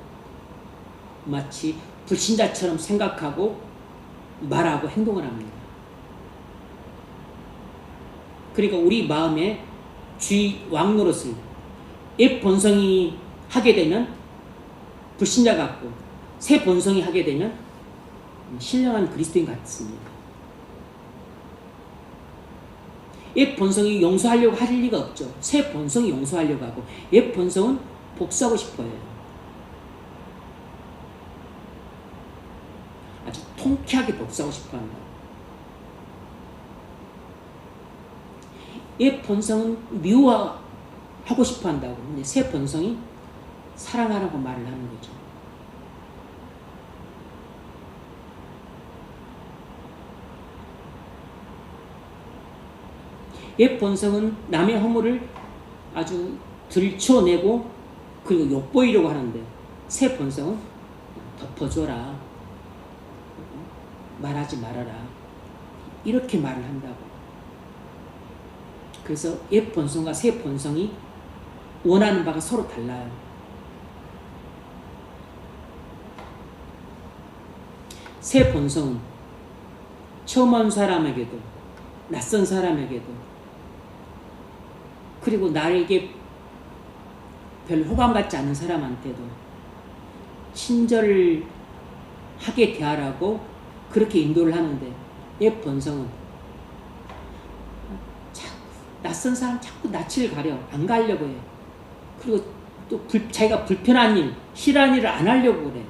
마치 불신자처럼 생각하고 말하고 행동을 합니다. 그러니까 우리 마음에 주의 왕노릇을 옛 본성이 하게 되면 불신자 같고 새 본성이 하게 되면 신령한 그리스도인 같습니다. 옛 본성이 용서하려고 할 리가 없죠. 새 본성이 용서하려고 하고 옛 본성은 복수하고 싶어요. 아주 통쾌하게 복수하고 싶어한다. 옛 본성은 미워하고 싶어한다고. 근데 새 본성이 사랑하라고 말을 하는 거죠. 옛 본성은 남의 허물을 아주 들춰내고 그리고 욕보이려고 하는데 새 본성은 덮어줘라, 말하지 말아라, 이렇게 말을 한다고. 그래서 옛 본성과 새 본성이 원하는 바가 서로 달라요. 새 본성은 처음 온 사람에게도 낯선 사람에게도 그리고 나에게 별 호감 갖지 않는 사람한테도 친절하게 대하라고 그렇게 인도를 하는데 옛 본성은 자꾸 낯선 사람 자꾸 낯을 가려 안 가려고 해. 그리고 또 자기가 불편한 일, 싫어하는 일을 안 하려고 그래.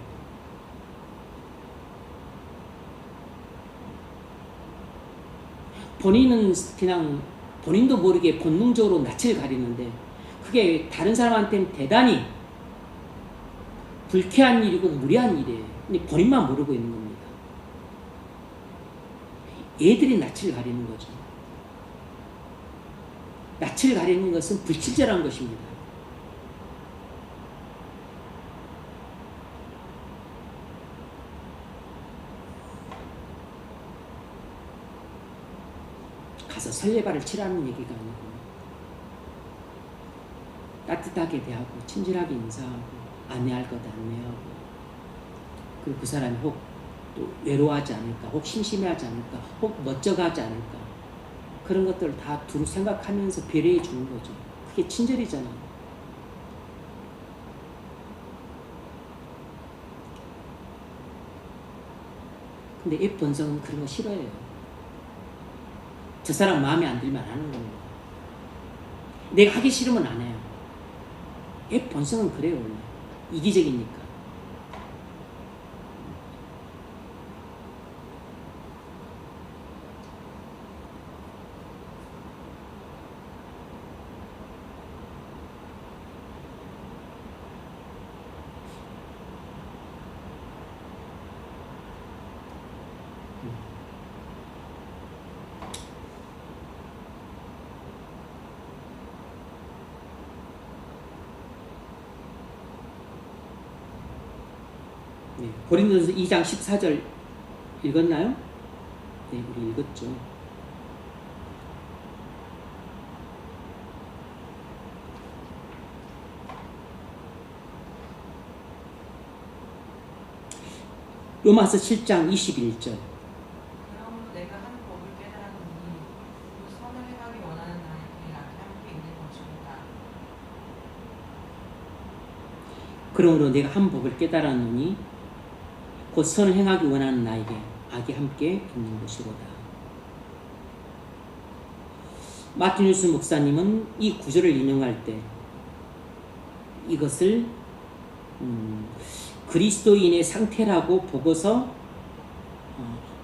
본인은 그냥 본인도 모르게 본능적으로 낯을 가리는데 그게 다른 사람한테는 대단히 불쾌한 일이고 무례한 일이에요. 근데 본인만 모르고 있는 겁니다. 애들이 낯을 가리는 거죠. 낯을 가리는 것은 불친절한 것입니다. 가서 설레발을 치라는 얘기가 아니고 따뜻하게 대하고 친절하게 인사하고 안내할 것 안내하고 그리고 그 사람이 혹 또 외로워하지 않을까 혹 심심해하지 않을까 혹 멋져가지 않을까 그런 것들을 다 두루 생각하면서 배려해 주는 거죠. 그게 친절이잖아요. 근데 옛 본성은 그런 거 싫어해요. 저 사람 마음에 안 들면 안 하는 겁니다. 내가 하기 싫으면 안 해요. 옛 본성은 그래요. 원래 이기적이니까. 네, 고린도전서 2장 14절 읽었나요? 네, 우리 읽었죠. 로마서 7장 21절. 그러므로 내가 하는 법을 깨달았노니 그 선을 행하기 원하는 나에게 나도 함께 있는 것입니다. 그러므로 내가 한 법을 깨달았노니 곧 선을 행하기 원하는 나에게 악이 함께 있는 것이로다. 마틴 윌스 목사님은 이 구절을 인용할 때 이것을 그리스도인의 상태라고 보고서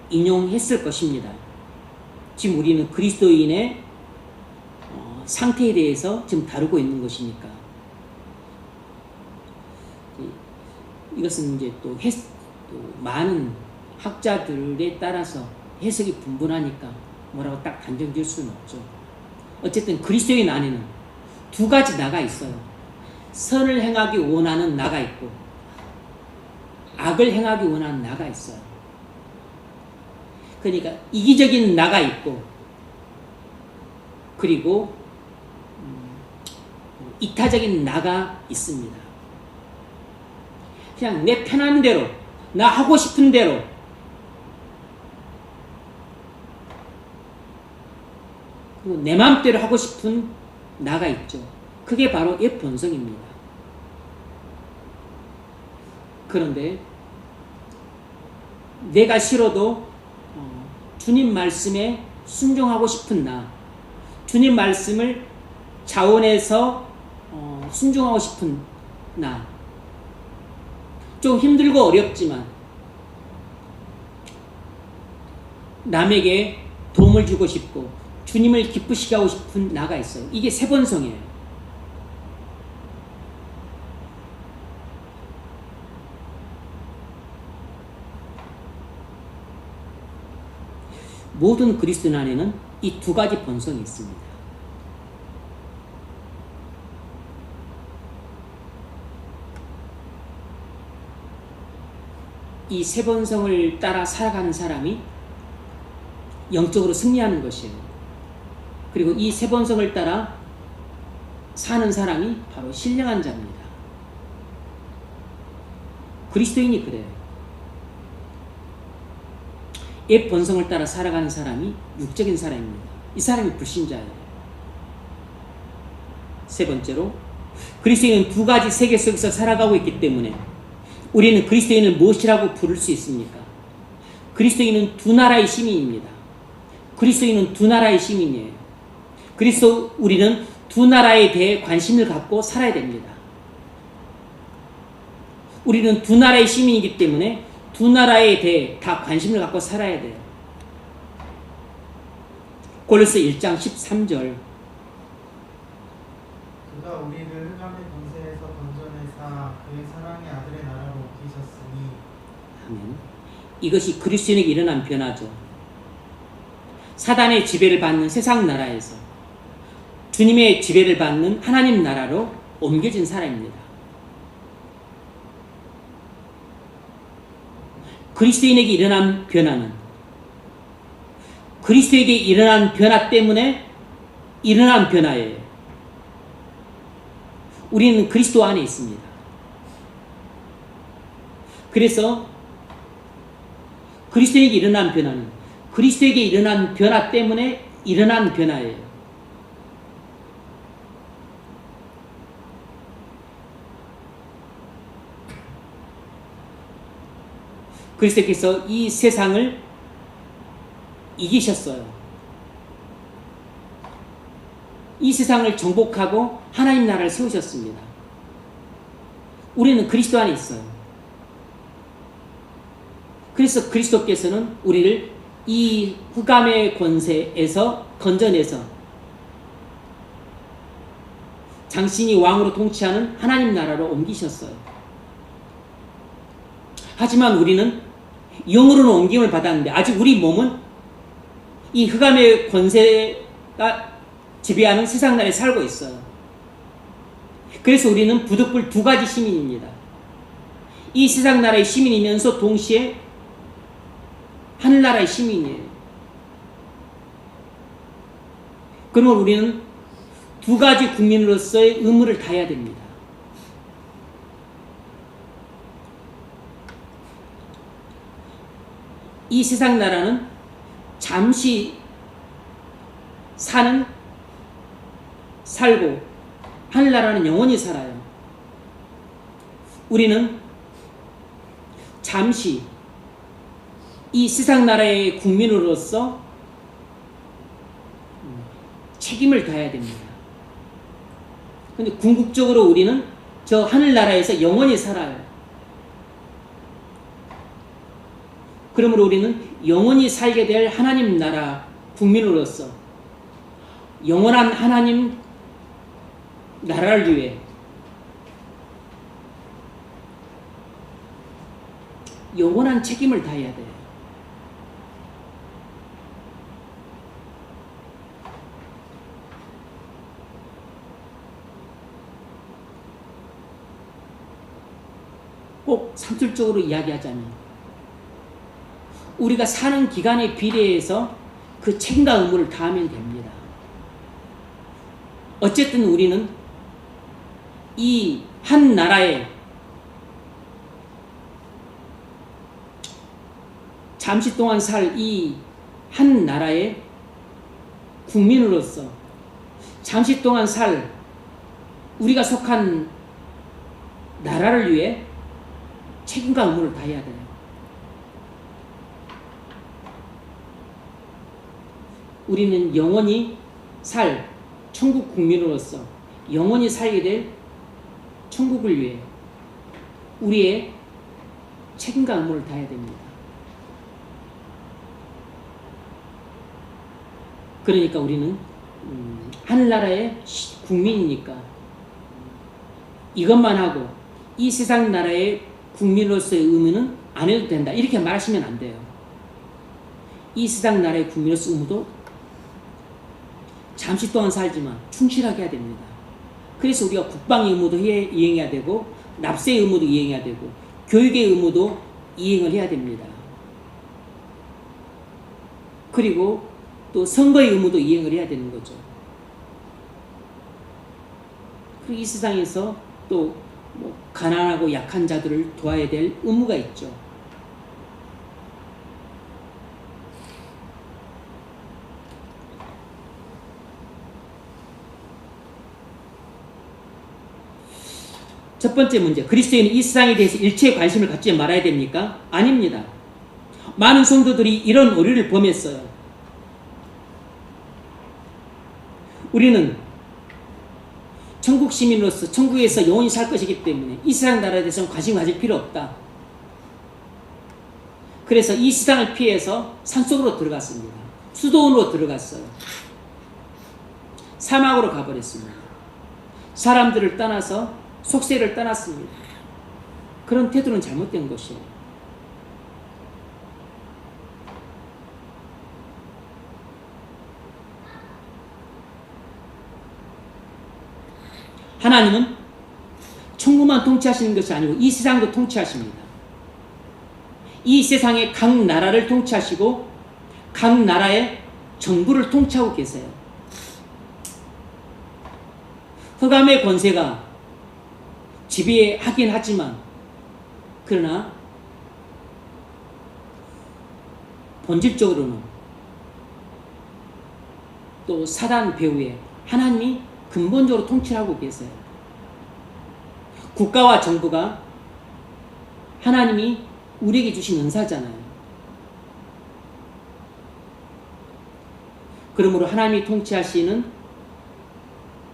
인용했을 것입니다. 지금 우리는 그리스도인의 상태에 대해서 지금 다루고 있는 것이니까 이것은 이제 또 많은 학자들에 따라서 해석이 분분하니까 뭐라고 딱 단정 지을 수는 없죠. 어쨌든 그리스도인 안에는 두 가지 나가 있어요. 선을 행하기 원하는 나가 있고 악을 행하기 원하는 나가 있어요. 그러니까 이기적인 나가 있고 그리고 이타적인 나가 있습니다. 그냥 내 편한 대로 나 하고 싶은 대로 그리고 내 마음대로 하고 싶은 나가 있죠. 그게 바로 옛 본성입니다. 그런데 내가 싫어도 주님 말씀에 순종하고 싶은 나, 주님 말씀을 자원해서 순종하고 싶은 나, 좀 힘들고 어렵지만 남에게 도움을 주고 싶고 주님을 기쁘시게 하고 싶은 나가 있어요. 이게 새 본성이에요. 모든 그리스도인 안에는 이 두 가지 본성이 있습니다. 이 세 본성을 따라 살아가는 사람이 영적으로 승리하는 것이에요. 그리고 이 세 본성을 따라 사는 사람이 바로 신령한 자입니다. 그리스도인이 그래요. 옛 본성을 따라 살아가는 사람이 육적인 사람입니다. 이 사람이 불신자예요. 세 번째로 그리스도인은 두 가지 세계 속에서 살아가고 있기 때문에 우리는 그리스도인을 무엇이라고 부를 수 있습니까? 그리스도인은 두 나라의 시민입니다. 그리스도인은 두 나라의 시민이에요. 그래서 우리는 두 나라에 대해 관심을 갖고 살아야 됩니다. 우리는 두 나라의 시민이기 때문에 두 나라에 대해 다 관심을 갖고 살아야 돼요. 골로새 1장 13절. 그가 우리를 흑암의 권세에서 건져내사 그의 사랑의 아들의 나라로 옮기셨으니. 아멘. 이것이 그리스도인에게 일어난 변화죠. 사단의 지배를 받는 세상 나라에서 주님의 지배를 받는 하나님 나라로 옮겨진 사람입니다. 그리스도인에게 일어난 변화는 그리스도에게 일어난 변화 때문에 일어난 변화예요. 우리는 그리스도 안에 있습니다. 그래서 그리스도에게 일어난 변화는 그리스도에게 일어난 변화 때문에 일어난 변화예요. 그리스도께서 이 세상을 이기셨어요. 이 세상을 정복하고 하나님 나라를 세우셨습니다. 우리는 그리스도 안에 있어요. 그래서 그리스도께서는 우리를 이 흑암의 권세에서 건져내서 당신이 왕으로 통치하는 하나님 나라로 옮기셨어요. 하지만 우리는 영으로는 옮김을 받았는데 아직 우리 몸은 이 흑암의 권세가 지배하는 세상 나라에 살고 있어요. 그래서 우리는 부득불 두 가지 시민입니다. 이 세상 나라의 시민이면서 동시에 하늘나라의 시민이에요. 그러면 우리는 두 가지 국민으로서의 의무를 다해야 됩니다. 이 세상 나라는 잠시 살고 하늘나라는 영원히 살아요. 우리는 잠시 이 세상 나라의 국민으로서 책임을 다해야 됩니다. 근데 궁극적으로 우리는 저 하늘나라에서 영원히 살아요. 그러므로 우리는 영원히 살게 될 하나님 나라 국민으로서 영원한 하나님 나라를 위해 영원한 책임을 다해야 돼요. 꼭 산술적으로 이야기하자면 우리가 사는 기간에 비례해서 그 책임과 의무를 다하면 됩니다. 어쨌든 우리는 이 한 나라에 잠시 동안 살 이 한 나라의 국민으로서 잠시 동안 살 우리가 속한 나라를 위해 책임과 의무를 다해야 돼요. 우리는 영원히 살 천국 국민으로서 영원히 살게 될 천국을 위해 우리의 책임과 의무를 다해야 됩니다. 그러니까 우리는 하늘나라의 국민이니까 이것만 하고 이 세상 나라의 국민으로서의 의무는 안 해도 된다 이렇게 말하시면 안 돼요. 이 세상 나라의 국민으로서의 의무도 잠시 동안 살지만 충실하게 해야 됩니다. 그래서 우리가 국방의 의무도 이행해야 되고 납세의 의무도 이행해야 되고 교육의 의무도 이행을 해야 됩니다. 그리고 또 선거의 의무도 이행을 해야 되는 거죠. 그리고 이 세상에서 또 가난하고 약한 자들을 도와야 될 의무가 있죠. 첫 번째 문제, 그리스도인은 이 세상에 대해서 일체의 관심을 갖지 말아야 됩니까? 아닙니다. 많은 성도들이 이런 오류를 범했어요. 우리는 천국 시민으로서 천국에서 영원히 살 것이기 때문에 이 세상 나라에 대해서는 관심 가질 필요 없다. 그래서 이 세상을 피해서 산속으로 들어갔습니다. 수도원으로 들어갔어요. 사막으로 가버렸습니다. 사람들을 떠나서 속세를 떠났습니다. 그런 태도는 잘못된 것이에요. 하나님은 천국만 통치하시는 것이 아니고 이 세상도 통치하십니다. 이 세상의 각 나라를 통치하시고 각 나라의 정부를 통치하고 계세요. 흑암의 권세가 지배하긴 하지만 그러나 본질적으로는 또 사단 배후에 하나님이 근본적으로 통치를 하고 계세요. 국가와 정부가 하나님이 우리에게 주신 은사잖아요. 그러므로 하나님이 통치하시는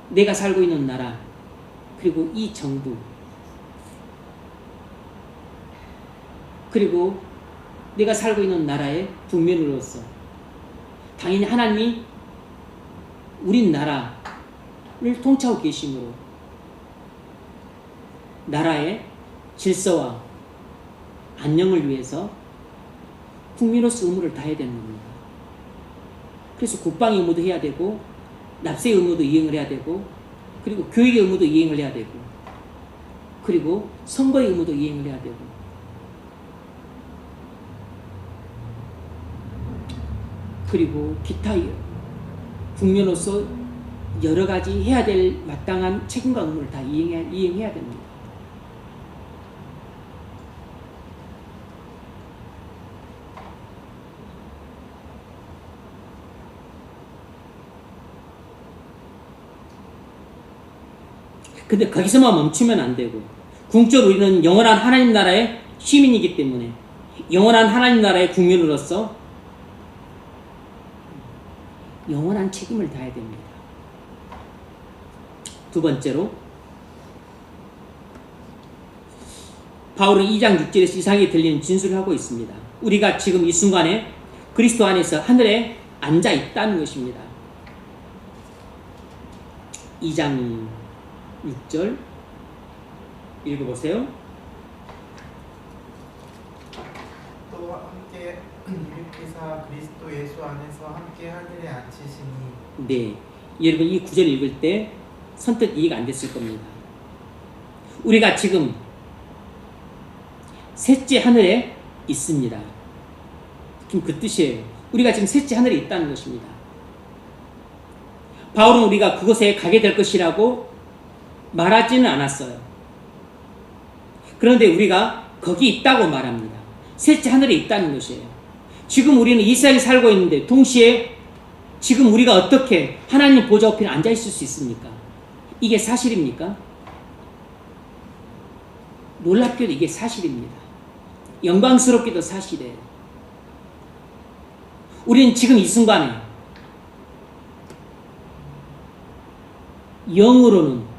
내가 살고 있는 나라 그리고 이 정부 그리고 내가 살고 있는 나라의 국민으로서 당연히 하나님이 우리나라를 통치하고 계시므로 나라의 질서와 안녕을 위해서 국민으로서 의무를 다해야 되는 겁니다. 그래서 국방의 의무도 해야 되고 납세의 의무도 이행을 해야 되고 그리고 교육의 의무도 이행을 해야 되고 그리고 선거의 의무도 이행을 해야 되고 그리고 기타 국민으로서 여러 가지 해야 될 마땅한 책임과 의무를 다 이행해야 됩니다. 근데 거기서만 멈추면 안 되고 궁극적으로 우리는 영원한 하나님 나라의 시민이기 때문에 영원한 하나님 나라의 국민으로서 영원한 책임을 다해야 됩니다. 두 번째로 바울은 2장 6절에서 이상하게 들리는 진술을 하고 있습니다. 우리가 지금 이 순간에 그리스도 안에서 하늘에 앉아 있다는 것입니다. 2장 6절 읽어보세요. 또 함께 일으키사 그리스도 예수 안에서 함께 하늘에 앉히시니. 네, 여러분 이 구절 읽을 때 선뜻 이해가 안 됐을 겁니다. 우리가 지금 셋째 하늘에 있습니다. 지금 그 뜻이에요. 우리가 지금 셋째 하늘에 있다는 것입니다. 바울은 우리가 그곳에 가게 될 것이라고 말하지는 않았어요. 그런데 우리가 거기 있다고 말합니다. 셋째 하늘에 있다는 것이에요. 지금 우리는 이 세상에 살고 있는데 동시에 지금 우리가 어떻게 하나님 보좌 옆에 앉아 있을 수 있습니까? 이게 사실입니까? 놀랍게도 이게 사실입니다. 영광스럽게도 사실이에요. 우리는 지금 이 순간에 영으로는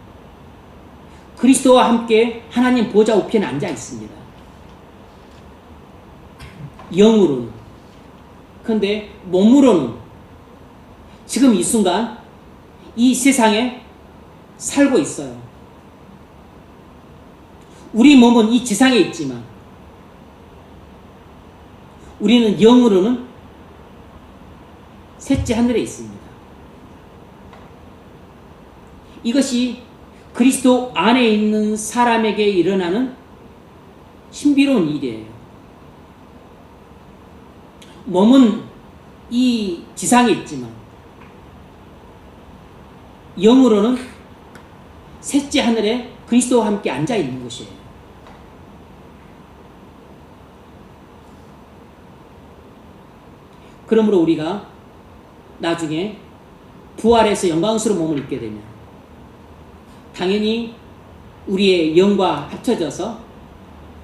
그리스도와 함께 하나님 보좌 우편에 앉아 있습니다. 영으로는. 그런데 몸으로는 지금 이 순간 이 세상에 살고 있어요. 우리 몸은 이 지상에 있지만 우리는 영으로는 셋째 하늘에 있습니다. 이것이 그리스도 안에 있는 사람에게 일어나는 신비로운 일이에요. 몸은 이 지상에 있지만 영으로는 셋째 하늘에 그리스도와 함께 앉아 있는 것이에요. 그러므로 우리가 나중에 부활해서 영광스러운 몸을 입게 되면 당연히 우리의 영과 합쳐져서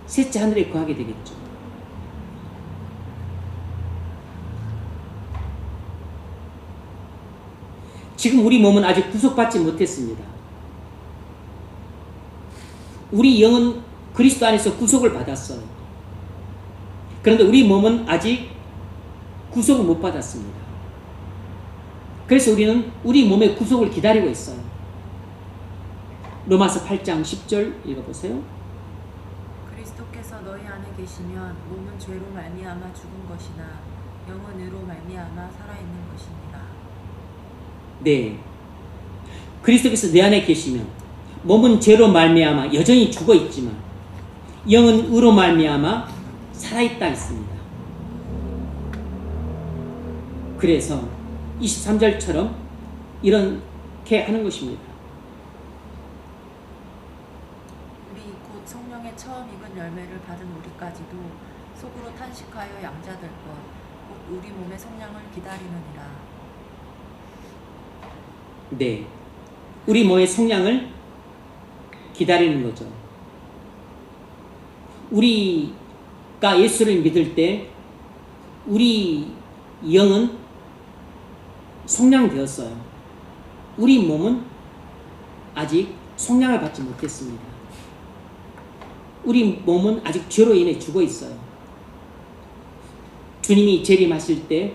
셋째 하늘에 거하게 되겠죠. 지금 우리 몸은 아직 구속받지 못했습니다. 우리 영은 그리스도 안에서 구속을 받았어요. 그런데 우리 몸은 아직 구속을 못 받았습니다. 그래서 우리는 우리 몸의 구속을 기다리고 있어요. 로마서 8장 10절 읽어보세요. 그리스도께서 너희 안에 계시면 몸은 죄로 말미암아 죽은 것이나 영은 의로 말미암아 살아있는 것이니라. 네, 그리스도께서 내 안에 계시면 몸은 죄로 말미암아 여전히 죽어 있지만 영은 의로 말미암아 살아있다 했습니다. 그래서 23절처럼 이렇게 하는 것입니다. 우리 곧 성령의 처음 익은 열매를 받은 우리까지도 속으로 탄식하여 양자될 것, 곧 우리 몸의 성량을 기다리느니라. 네, 우리 몸의 성량을 기다리는 거죠. 우리가 예수를 믿을 때 우리 영은 성량되었어요. 우리 몸은 아직 성량을 받지 못했습니다. 우리 몸은 아직 죄로 인해 죽어 있어요. 주님이 재림하실 때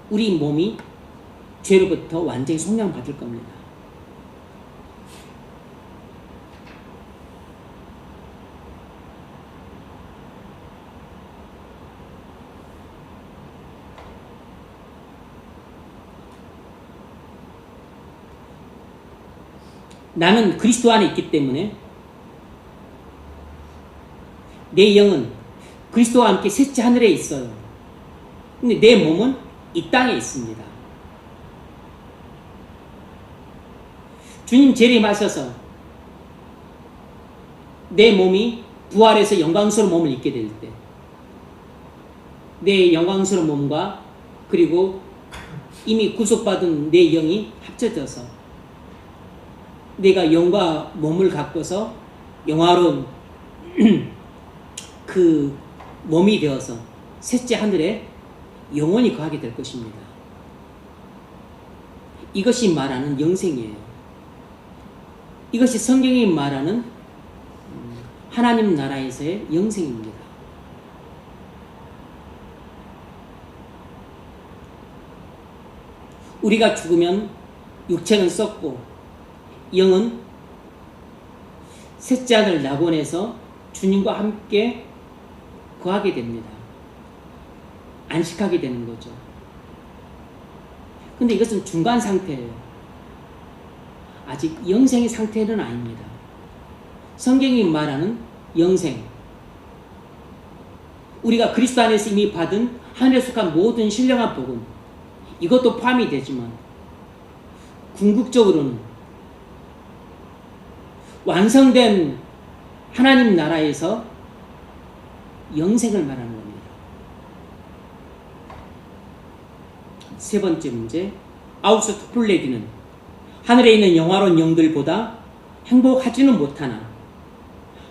우리 몸이 죄로부터 완전히 성량 받을 겁니다. 나는 그리스도 안에 있기 때문에 내 영은 그리스도와 함께 셋째 하늘에 있어요. 근데 내 몸은 이 땅에 있습니다. 주님 재림하셔서 내 몸이 부활해서 영광스러운 몸을 입게 될 때 내 영광스러운 몸과 그리고 이미 구속받은 내 영이 합쳐져서 내가 영과 몸을 갖고서 영화로운 그 몸이 되어서 셋째 하늘에 영원히 거하게 될 것입니다. 이것이 말하는 영생이에요. 이것이 성경이 말하는 하나님 나라에서의 영생입니다. 우리가 죽으면 육체는 썩고 영은 셋째 하늘 낙원에서 주님과 함께 거하게 됩니다. 안식하게 되는 거죠. 근데 이것은 중간 상태예요. 아직 영생의 상태는 아닙니다. 성경이 말하는 영생, 우리가 그리스도 안에서 이미 받은 하늘에 속한 모든 신령한 복음, 이것도 포함이 되지만 궁극적으로는 완성된 하나님 나라에서 영생을 말하는 겁니다. 세 번째 문제, 아우스 토플레디는 하늘에 있는 영화로운 영들보다 행복하지는 못하나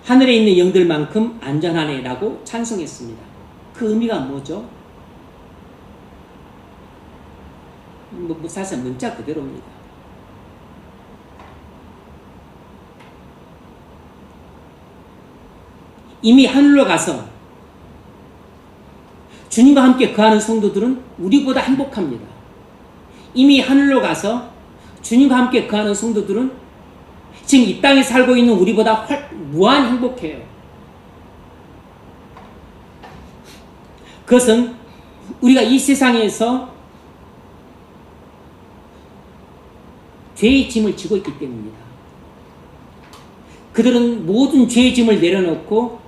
하늘에 있는 영들만큼 안전하네 라고 찬송했습니다. 그 의미가 뭐죠? 사실 문자 그대로입니다. 이미 하늘로 가서 주님과 함께 거하는 성도들은 우리보다 행복합니다. 이미 하늘로 가서 주님과 함께 거하는 성도들은 지금 이 땅에 살고 있는 우리보다 무한 행복해요. 그것은 우리가 이 세상에서 죄의 짐을 지고 있기 때문입니다. 그들은 모든 죄의 짐을 내려놓고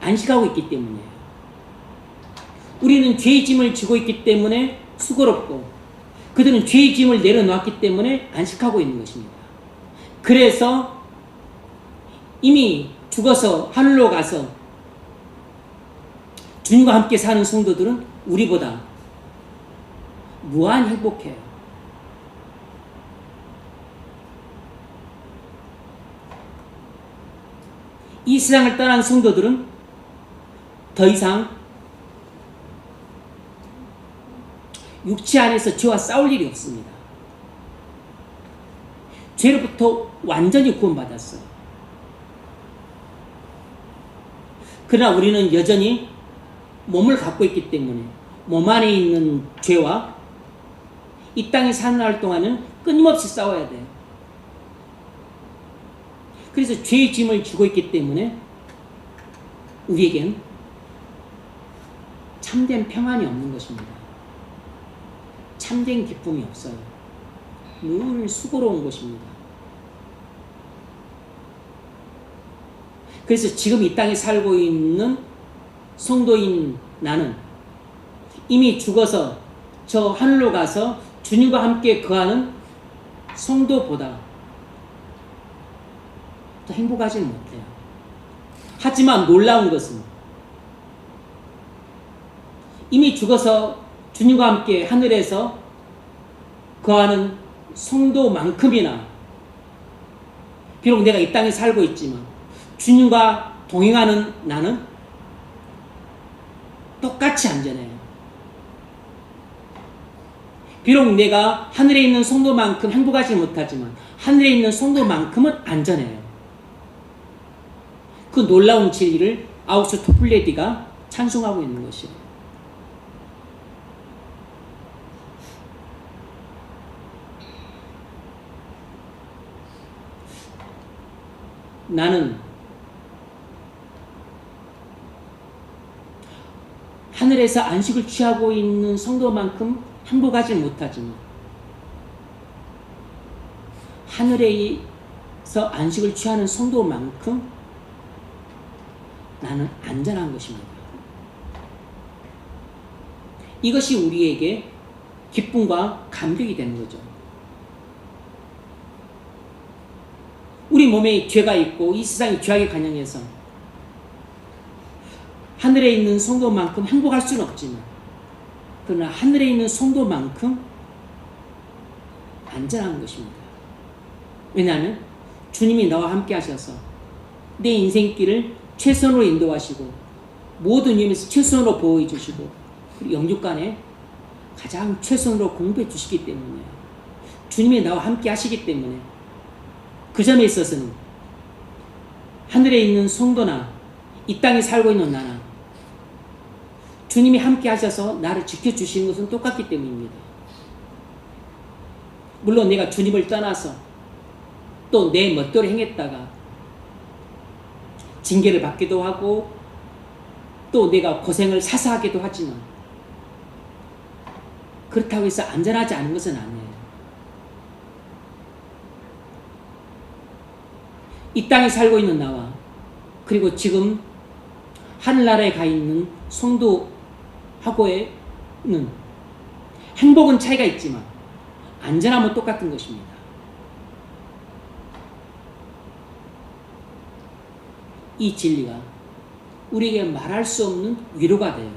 안식하고 있기 때문이에요. 우리는 죄의 짐을 지고 있기 때문에 수고롭고 그들은 죄의 짐을 내려놓았기 때문에 안식하고 있는 것입니다. 그래서 이미 죽어서 하늘로 가서 주님과 함께 사는 성도들은 우리보다 무한 행복해요. 이 세상을 떠난 성도들은 더 이상 육체 안에서 죄와 싸울 일이 없습니다. 죄로부터 완전히 구원받았어요. 그러나 우리는 여전히 몸을 갖고 있기 때문에 몸 안에 있는 죄와 이 땅에 사는 날 동안은 끊임없이 싸워야 돼요. 그래서 죄의 짐을 지고 있기 때문에 우리에겐 참된 평안이 없는 것입니다. 참된 기쁨이 없어요. 늘 수고로운 것입니다. 그래서 지금 이 땅에 살고 있는 성도인 나는 이미 죽어서 저 하늘로 가서 주님과 함께 거하는 성도보다 더 행복하지는 못해요. 하지만 놀라운 것은 이미 죽어서 주님과 함께 하늘에서 거하는 성도만큼이나 비록 내가 이 땅에 살고 있지만 주님과 동행하는 나는 똑같이 안전해요. 비록 내가 하늘에 있는 성도만큼 행복하지 못하지만 하늘에 있는 성도만큼은 안전해요. 그 놀라운 진리를 아우구스토 토플레디가 찬송하고 있는 것이에요. 나는 하늘에서 안식을 취하고 있는 성도만큼 행복하지 못하지만 하늘에서 안식을 취하는 성도만큼 나는 안전한 것입니다. 이것이 우리에게 기쁨과 감격이 되는 거죠. 우리 몸에 죄가 있고 이 세상이 죄악에 관영해서 하늘에 있는 성도만큼 행복할 수는 없지만 그러나 하늘에 있는 성도만큼 안전한 것입니다. 왜냐하면 주님이 나와 함께 하셔서 내 인생길을 최선으로 인도하시고 모든 위험에서 최선으로 보호해 주시고 그리고 영육간에 가장 최선으로 공부해 주시기 때문에 주님이 나와 함께 하시기 때문에 그 점에 있어서는 하늘에 있는 성도나 이 땅에 살고 있는 나나 주님이 함께 하셔서 나를 지켜주시는 것은 똑같기 때문입니다. 물론 내가 주님을 떠나서 또 내 멋대로 행했다가 징계를 받기도 하고 또 내가 고생을 사서 하기도 하지만 그렇다고 해서 안전하지 않은 것은 아니에요. 이 땅에 살고 있는 나와 그리고 지금 하늘나라에 가 있는 성도하고는 행복은 차이가 있지만 안전함은 똑같은 것입니다. 이 진리가 우리에게 말할 수 없는 위로가 돼요.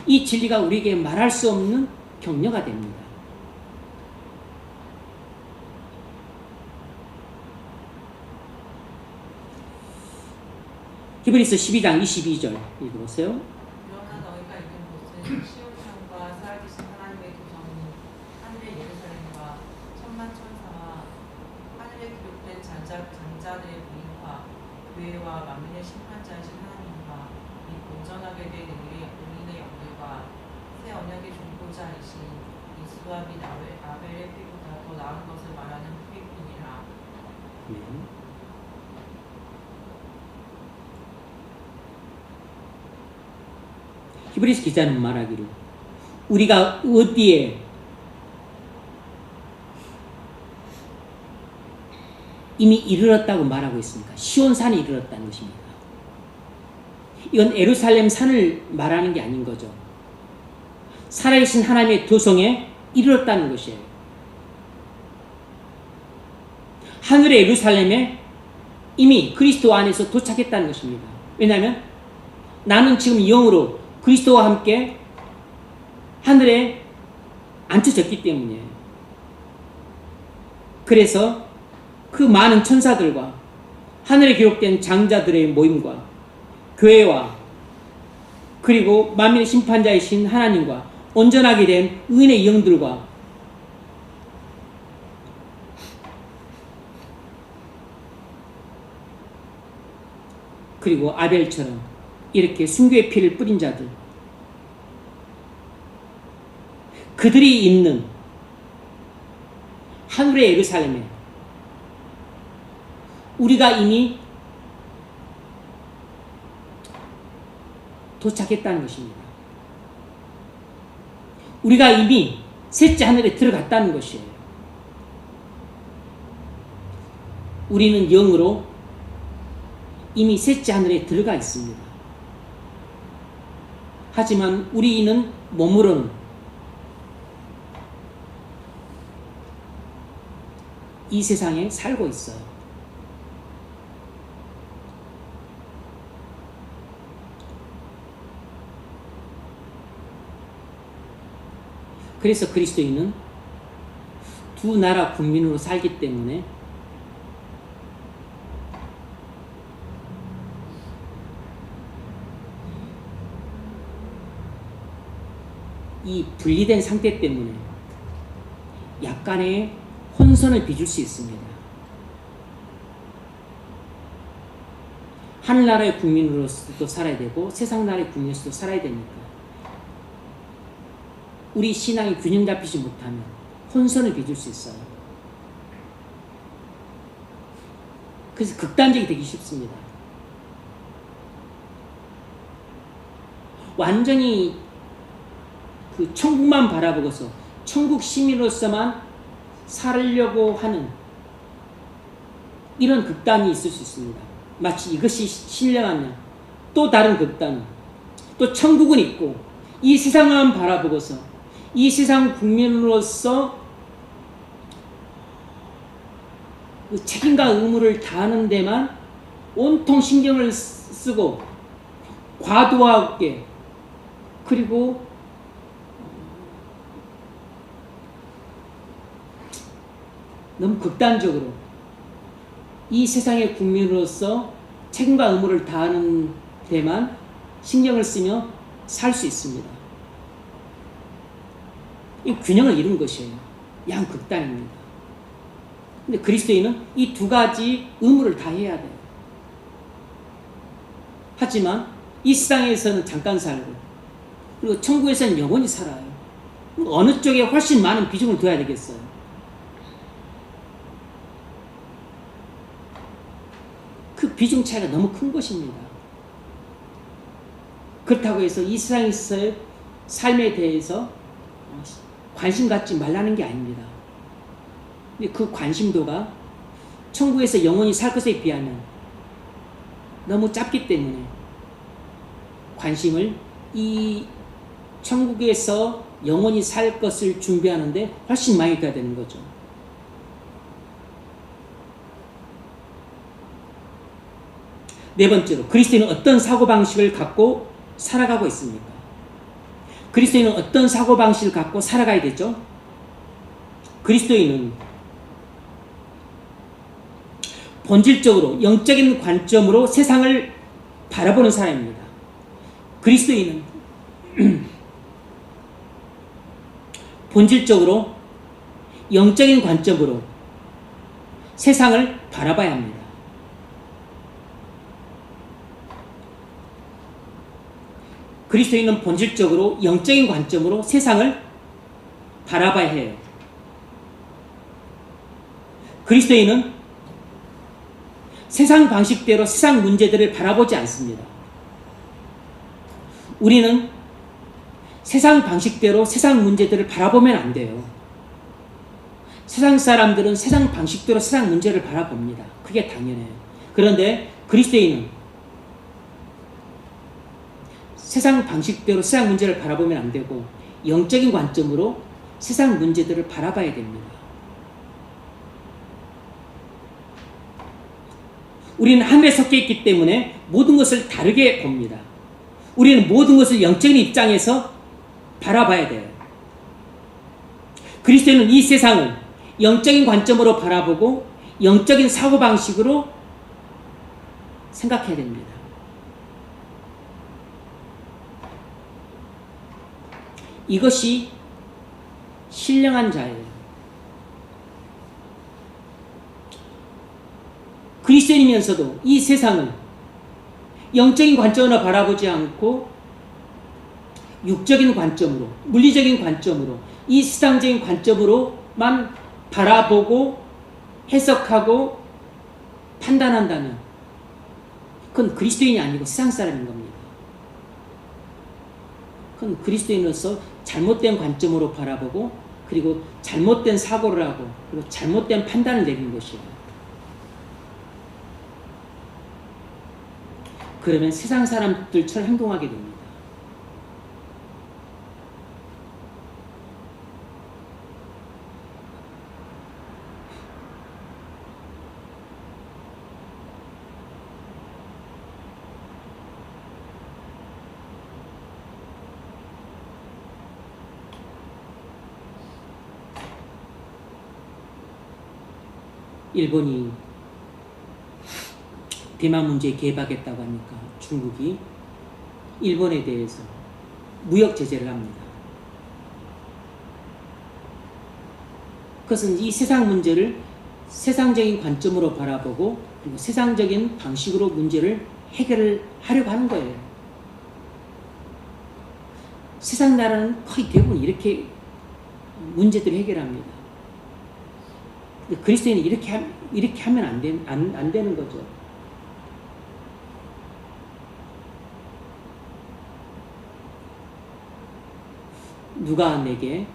이 진리가 우리에게 말할 수 없는 격려가 됩니다. 히브리서 12장 22절 읽어보세요. 그러나 너희가 있는 곳은 시온산과 살아계신 하나님의 도성이 하늘의 예루살렘과 천만 천사와 하늘에 기록된 장자들의 부인과 교회와 만민의 심판자이신 하나님과 이 온전하게 된 의인의 영들과 새 언약의 중보자이신 예수와 및 아벨의 피보다 더 나은 것을 말하는 피뿐이라. 히브리서 기자는 말하기를 우리가 어디에 이미 이르렀다고 말하고 있습니까? 시온산에 이르렀다는 것입니다. 이건 예루살렘 산을 말하는 게 아닌 거죠. 살아계신 하나님의 도성에 이르렀다는 것이에요. 하늘의 예루살렘에 이미 그리스도 안에서 도착했다는 것입니다. 왜냐하면 나는 지금 영으로 그리스도와 함께 하늘에 앉혀졌기 때문이에요. 그래서 그 많은 천사들과 하늘에 기록된 장자들의 모임과 교회와 그리고 만민의 심판자이신 하나님과 온전하게 된 의인의 영들과 그리고 아벨처럼 이렇게 순교의 피를 뿌린 자들, 그들이 있는 하늘의 예루살렘에 우리가 이미 도착했다는 것입니다. 우리가 이미 셋째 하늘에 들어갔다는 것이에요. 우리는 영으로 이미 셋째 하늘에 들어가 있습니다. 하지만 우리는 몸으로는 이 세상에 살고 있어요. 그래서 그리스도인은 두 나라 국민으로 살기 때문에 이 분리된 상태 때문에 약간의 혼선을 빚을 수 있습니다. 하늘나라의 국민으로서도 살아야 되고 세상 나라의 국민으로서도 살아야 되니까 우리 신앙이 균형 잡히지 못하면 혼선을 빚을 수 있어요. 그래서 극단적이 되기 쉽습니다. 완전히 그 천국만 바라보고서 천국 시민으로서만 살려고 하는 이런 극단이 있을 수 있습니다. 마치 이것이 신령하면 또 다른 극단은 또 천국은 있고 이 세상만 바라보고서 이 세상 국민으로서 그 책임과 의무를 다하는 데만 온통 신경을 쓰고 과도하게 그리고 너무 극단적으로 이 세상의 국민으로서 책임과 의무를 다하는 데만 신경을 쓰며 살 수 있습니다. 이 균형을 이룬 것이에요. 양극단입니다. 근데 그리스도인은 이 두 가지 의무를 다 해야 돼요. 하지만 이 세상에서는 잠깐 살고 그리고 천국에서는 영원히 살아요. 어느 쪽에 훨씬 많은 비중을 둬야 되겠어요? 그 비중 차이가 너무 큰 것입니다. 그렇다고 해서 이 세상에서의 삶에 대해서 관심 갖지 말라는 게 아닙니다. 근데 그 관심도가 천국에서 영원히 살 것에 비하면 너무 짧기 때문에 관심을 이 천국에서 영원히 살 것을 준비하는데 훨씬 많이 돼야 되는 거죠. 네 번째로 그리스도인은 어떤 사고방식을 갖고 살아가고 있습니까? 그리스도인은 어떤 사고방식을 갖고 살아가야 되죠? 그리스도인은 본질적으로 영적인 관점으로 세상을 바라보는 사람입니다. 그리스도인은 본질적으로 영적인 관점으로 세상을 바라봐야 합니다. 그리스도인은 본질적으로 영적인 관점으로 세상을 바라봐야 해요. 그리스도인은 세상 방식대로 세상 문제들을 바라보지 않습니다. 우리는 세상 방식대로 세상 문제들을 바라보면 안 돼요. 세상 사람들은 세상 방식대로 세상 문제를 바라봅니다. 그게 당연해요. 그런데 그리스도인은 세상 방식대로 세상 문제를 바라보면 안 되고 영적인 관점으로 세상 문제들을 바라봐야 됩니다. 우리는 하늘에 섞여 있기 때문에 모든 것을 다르게 봅니다. 우리는 모든 것을 영적인 입장에서 바라봐야 돼요. 그리스도인은 이 세상을 영적인 관점으로 바라보고 영적인 사고방식으로 생각해야 됩니다. 이것이 신령한 자예요. 그리스도인이면서도 이 세상을 영적인 관점으로 바라보지 않고 육적인 관점으로, 물리적인 관점으로, 이 세상적인 관점으로만 바라보고 해석하고 판단한다면 그건 그리스도인이 아니고 세상 사람인 겁니다. 그건 그리스도인으로서 잘못된 관점으로 바라보고 그리고 잘못된 사고를 하고 그리고 잘못된 판단을 내리는 것이에요. 그러면 세상 사람들처럼 행동하게 됩니다. 일본이 대만 문제에 개입하겠다고 하니까 중국이 일본에 대해서 무역 제재를 합니다. 그것은 이 세상 문제를 세상적인 관점으로 바라보고 그리고 세상적인 방식으로 문제를 해결을 하려고 하는 거예요. 세상 나라는 거의 대부분 이렇게 문제들을 해결합니다. 그리스도인이 이렇게 하면 안 되는 거죠. 누가 내게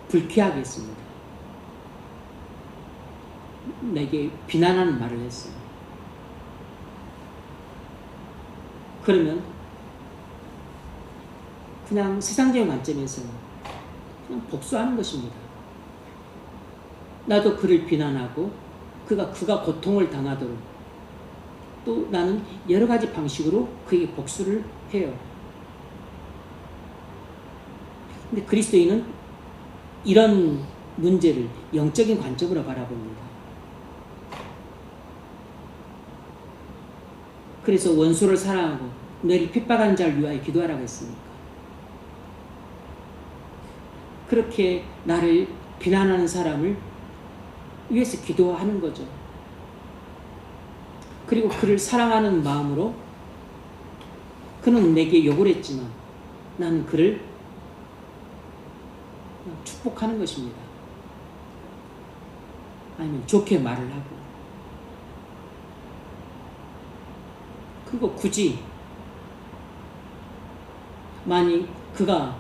불쾌하게 했습니다. 내게 비난하는 말을 했어요. 그러면 그냥 세상적인 관점에서 그냥 복수하는 것입니다. 나도 그를 비난하고 그가 고통을 당하도록 또 나는 여러 가지 방식으로 그에게 복수를 해요. 근데 그리스도인은 이런 문제를 영적인 관점으로 바라봅니다. 그래서 원수를 사랑하고 너를 핍박하는 자를 위하여 기도하라고 했습니까? 그렇게 나를 비난하는 사람을 위해서 기도하는 거죠. 그리고 그를 사랑하는 마음으로 그는 내게 욕을 했지만 나는 그를 축복하는 것입니다. 아니면 좋게 말을 하고 그리고 굳이 만약 그가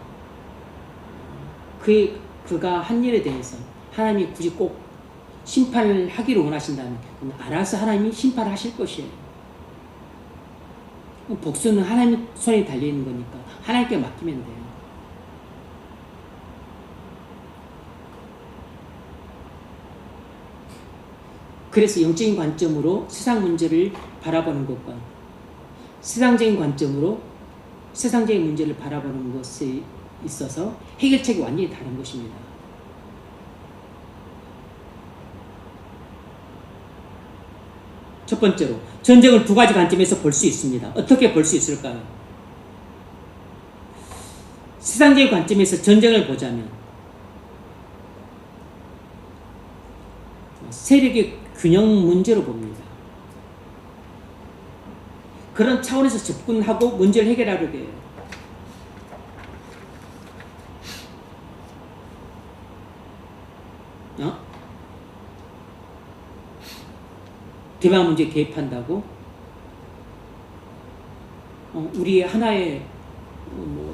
한 일에 대해서 하나님이 굳이 꼭 심판을 하기를 원하신다면 알아서 하나님이 심판을 하실 것이에요. 복수는 하나님 손에 달려있는 거니까 하나님께 맡기면 돼요. 그래서 영적인 관점으로 세상 문제를 바라보는 것과 세상적인 관점으로 세상적인 문제를 바라보는 것에 있어서 해결책이 완전히 다른 것입니다. 첫 번째로 전쟁을 두 가지 관점에서 볼 수 있습니다. 어떻게 볼 수 있을까요? 세상적인 관점에서 전쟁을 보자면 세력의 균형 문제로 봅니다. 그런 차원에서 접근하고 문제를 해결하려고 해요. 대만 문제에 개입한다고 우리의 하나의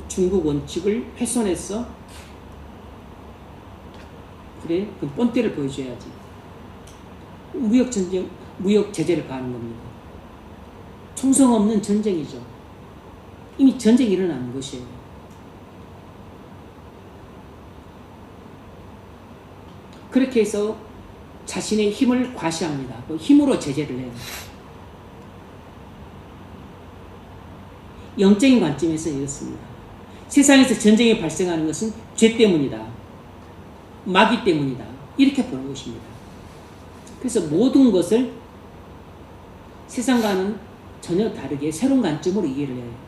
중국 원칙을 훼손했어? 그래? 그럼 본때를 보여줘야지. 무역전쟁, 무역 제재를 가하는 겁니다. 총성 없는 전쟁이죠. 이미 전쟁이 일어나는 것이에요. 그렇게 해서 자신의 힘을 과시합니다. 힘으로 제재를 해요. 영적인 관점에서 이렇습니다. 세상에서 전쟁이 발생하는 것은 죄 때문이다. 마귀 때문이다. 이렇게 보는 것입니다. 그래서 모든 것을 세상과는 전혀 다르게 새로운 관점으로 이해를 해요.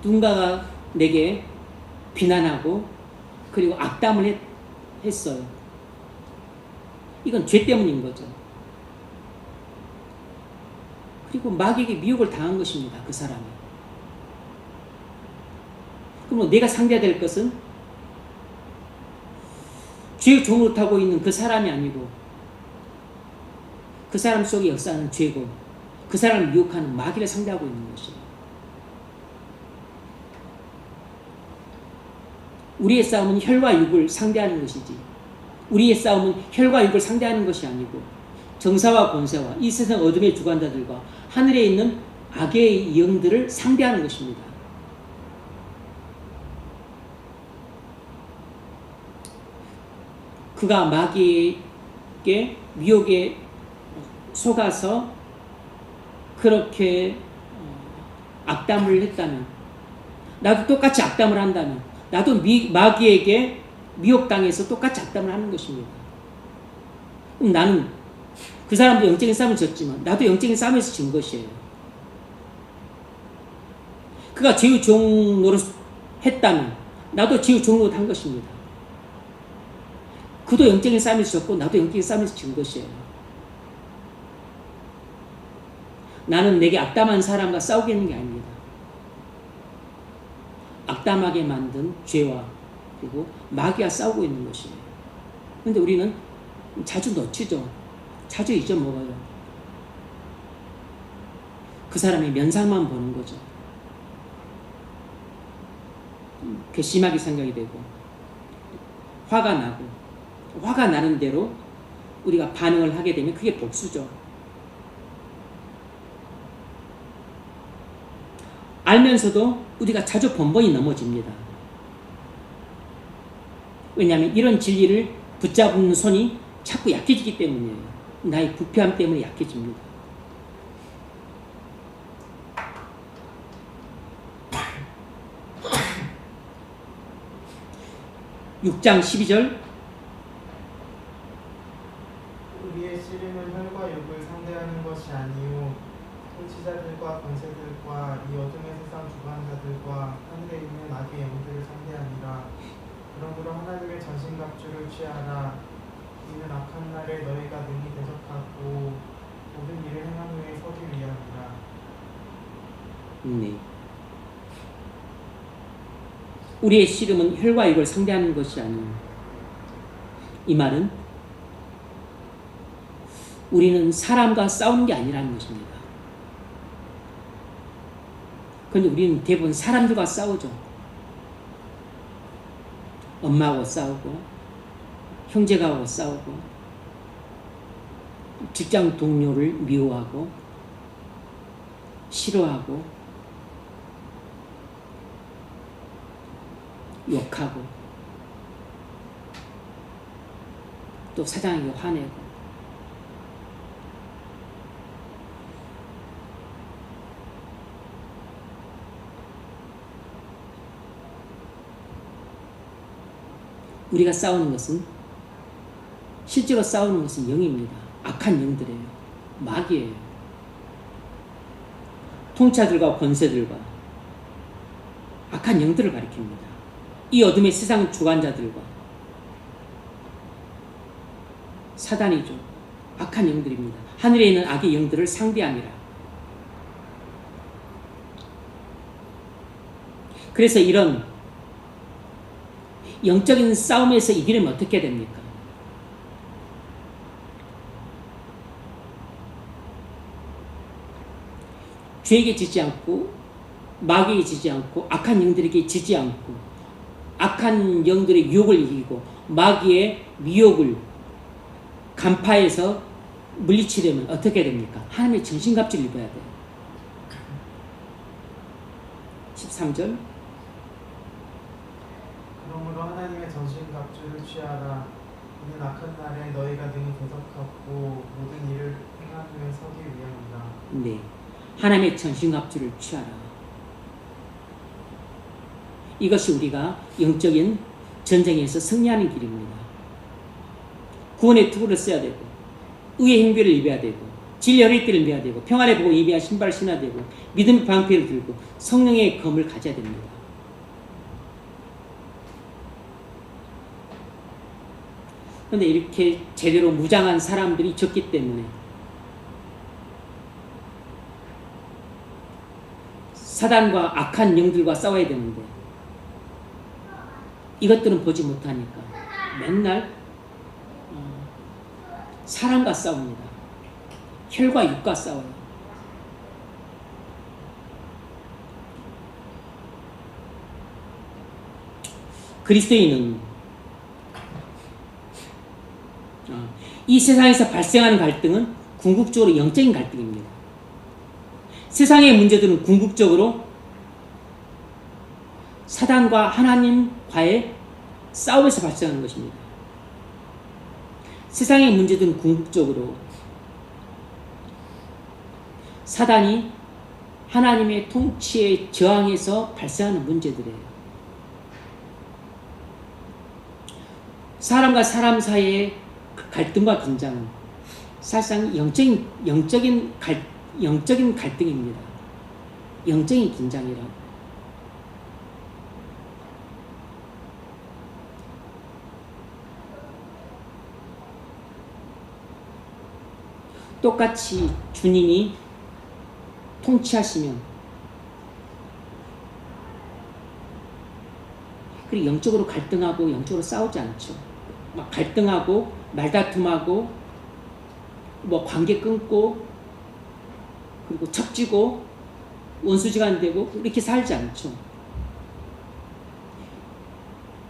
누군가가 내게 비난하고 그리고 악담을 했어요. 이건 죄 때문인 거죠. 그리고 마귀에게 미혹을 당한 것입니다. 그 사람이. 그럼 내가 상대해야 될 것은 죄의 종으로 타고 있는 그 사람이 아니고 그 사람 속에 역사하는 죄고 그 사람을 미혹하는 마귀를 상대하고 있는 것이에요. 우리의 싸움은 혈과 육을 상대하는 것이지 우리의 싸움은 혈과 육을 상대하는 것이 아니고 정사와 권세와 이 세상 어둠의 주관자들과 하늘에 있는 악의 영들을 상대하는 것입니다. 그가 마귀에게 미혹에 속아서 그렇게 악담을 했다면 나도 똑같이 악담을 한다면 나도 마귀에게 미혹당해서 똑같이 악담을 하는 것입니다. 그럼 나는 그 사람도 영적인 싸움을 졌지만 나도 영적인 싸움에서 진 것이에요. 그가 죄의 종노릇 했다면 나도 죄의 종노릇 한 것입니다. 그도 영적인 싸움에서 졌고 나도 영적인 싸움에서 진 것이에요. 나는 내게 악담한 사람과 싸우겠는 게 아닙니다. 악담하게 만든 죄와 그리고 마귀와 싸우고 있는 것이에요. 그런데 우리는 자주 놓치죠. 자주 잊어먹어요. 그 사람의 면상만 보는 거죠. 괘씸하게 생각이 되고 화가 나고 화가 나는 대로 우리가 반응을 하게 되면 그게 복수죠. 알면서도 우리가 자주 번번이 넘어집니다. 왜냐하면 이런 진리를 붙잡는 손이 자꾸 약해지기 때문이에요. 나의 부패함 때문에 약해집니다. (6장 12절) 우리의 씨름은 혈과 육을 상대하는 것이 아니요 통치자들과 권세들과 이 어둠의 세상 주관자들과 하늘에 있는 악의 영들을 상대하니라. 그러므로 하나님의 전신갑주를 취하라. 이는 악한 날에 너희가 능히 대적하고 모든 일을 행한 후에 서기 위함이라. 네. 우리의 씨름은 혈과 육을 상대하는 것이 아니에요. 이 말은 우리는 사람과 싸우는 게 아니라는 것입니다. 그런데 우리는 대부분 사람들과 싸우죠. 엄마하고 싸우고 형제하고 싸우고 직장 동료를 미워하고 싫어하고 욕하고 또 사장에게 화내고 우리가 싸우는 것은 실제로 싸우는 것은 영입니다. 악한 영들이에요. 마귀예요. 통치자들과 권세들과 악한 영들을 가리킵니다. 이 어둠의 세상 주관자들과 사단이죠. 악한 영들입니다. 하늘에 있는 악의 영들을 상대함이라. 그래서 이런 영적인 싸움에서 이기려면 어떻게 됩니까? 죄에게 지지 않고 마귀에게 지지 않고 악한 영들에게 지지 않고 악한 영들의 유혹을 이기고 마귀의 미혹을 간파해서 물리치려면 어떻게 됩니까? 하나님의 전신갑주를 입어야 돼요. 13절 그러므로 하나님의 전신갑주를 취하라. 이는 악한 날에 너희가 능히 대적하고 모든 일을 행한 후에 서기 위함이라. 네, 하나님의 전신갑주를 취하라. 이것이 우리가 영적인 전쟁에서 승리하는 길입니다. 구원의 투구를 써야 되고, 의의 행비를 입어야 되고, 진리의 허리띠를 매야 되고, 평안의 복을 예비한 신발을 신어야 되고, 믿음의 방패를 들고 성령의 검을 가져야 됩니다. 그런데 이렇게 제대로 무장한 사람들이 적기 때문에 사단과 악한 영들과 싸워야 되는데 이것들은 보지 못하니까 맨날 사람과 싸웁니다. 혈과 육과 싸워요. 그리스도인은 이 세상에서 발생하는 갈등은 궁극적으로 영적인 갈등입니다. 세상의 문제들은 궁극적으로 사단과 하나님과의 싸움에서 발생하는 것입니다. 세상의 문제들은 궁극적으로 사단이 하나님의 통치에 저항해서 발생하는 문제들이에요. 사람과 사람 사이의 갈등과 긴장은 사실상 영적인 갈등입니다. 영적인 긴장이라고. 똑같이 주님이 통치하시면 그리고 영적으로 갈등하고 영적으로 싸우지 않죠. 막 갈등하고 말다툼하고 뭐 관계 끊고 그리고 척지고 원수지간 되고 이렇게 살지 않죠.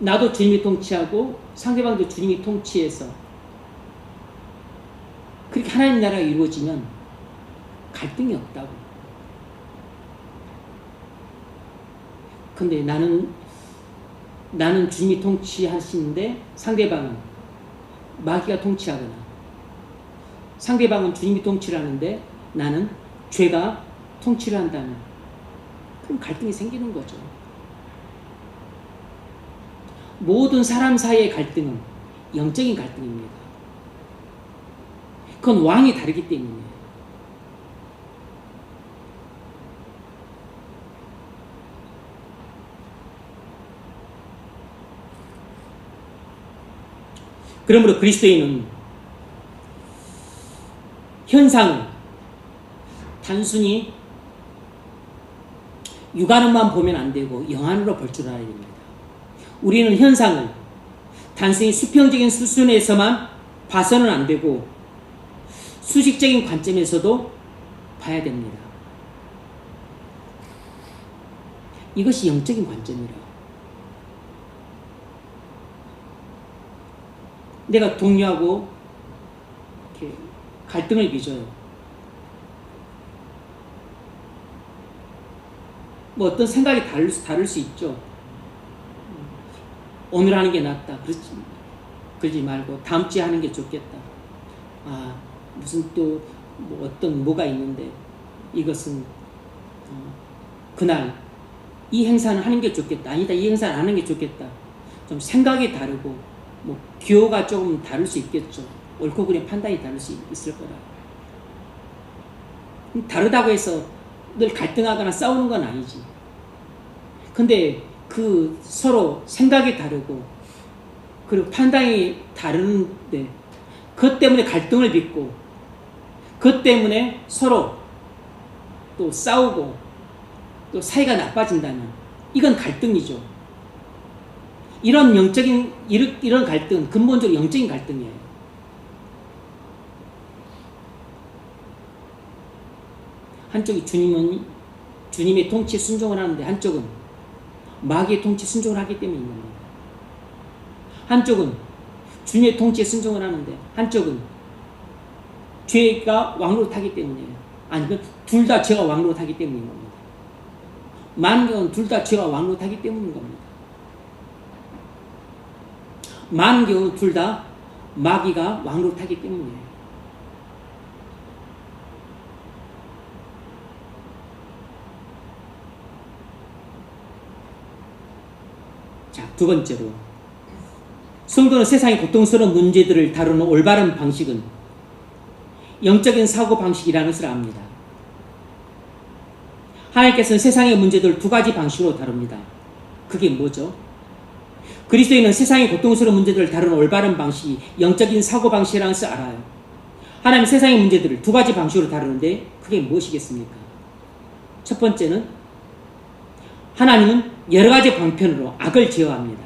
나도 주님이 통치하고 상대방도 주님이 통치해서 그렇게 하나님 나라가 이루어지면 갈등이 없다고. 근데 나는 주님이 통치하시는데 상대방은 마귀가 통치하거나 상대방은 주님이 통치를 하는데 나는 죄가 통치를 한다면 그럼 갈등이 생기는 거죠. 모든 사람 사이의 갈등은 영적인 갈등입니다. 그건 왕이 다르기 때문이에요. 그러므로 그리스도인은 현상을 단순히 육안으로만 보면 안 되고 영안으로 볼 줄 알아야 됩니다. 우리는 현상을 단순히 수평적인 수준에서만 봐서는 안 되고 수직적인 관점에서도 봐야 됩니다. 이것이 영적인 관점이라. 내가 동료하고 이렇게 갈등을 빚어요. 뭐 어떤 생각이 다를 수 있죠. 오늘 하는 게 낫다. 그러지 말고 다음 주에 하는 게 좋겠다. 무슨 또 뭐 뭐가 있는데 이것은 그날 이 행사는 하는 게 좋겠다. 아니다. 이 행사는 안 하는 게 좋겠다. 좀 생각이 다르고 뭐 기호가 조금 다를 수 있겠죠. 옳고 그름 판단이 다를 수 있을 거라. 다르다고 해서 늘 갈등하거나 싸우는 건 아니지. 근데 그 서로 생각이 다르고 그리고 판단이 다른데 그것 때문에 갈등을 빚고 그것 때문에 서로 또 싸우고 또 사이가 나빠진다면 이건 갈등이죠. 이런 갈등은 근본적으로 영적인 갈등이에요. 한쪽이 주님의 통치에 순종을 하는데 한쪽은 마귀의 통치에 순종을 하기 때문인 겁니다. 한쪽은 주님의 통치에 순종을 하는데 한쪽은 죄가 왕노릇하기 때문이에요. 아니면 둘 다 죄가 왕노릇하기 때문인 겁니다. 많은 경우는 둘 다 죄가 왕노릇하기 때문인 겁니다. 많은 경우는 둘 다 마귀가 왕노릇하기 때문이에요. 자, 두 번째로 성도는 세상의 고통스러운 문제들을 다루는 올바른 방식은 영적인 사고 방식이라는 것을 압니다. 하나님께서는 세상의 문제들을 두 가지 방식으로 다룹니다. 그게 뭐죠? 그리스도인은 세상의 고통스러운 문제들을 다루는 올바른 방식이 영적인 사고 방식이라는 것을 알아요. 하나님은 세상의 문제들을 두 가지 방식으로 다루는데 그게 무엇이겠습니까? 첫 번째는 하나님은 여러 가지 방편으로 악을 제어합니다.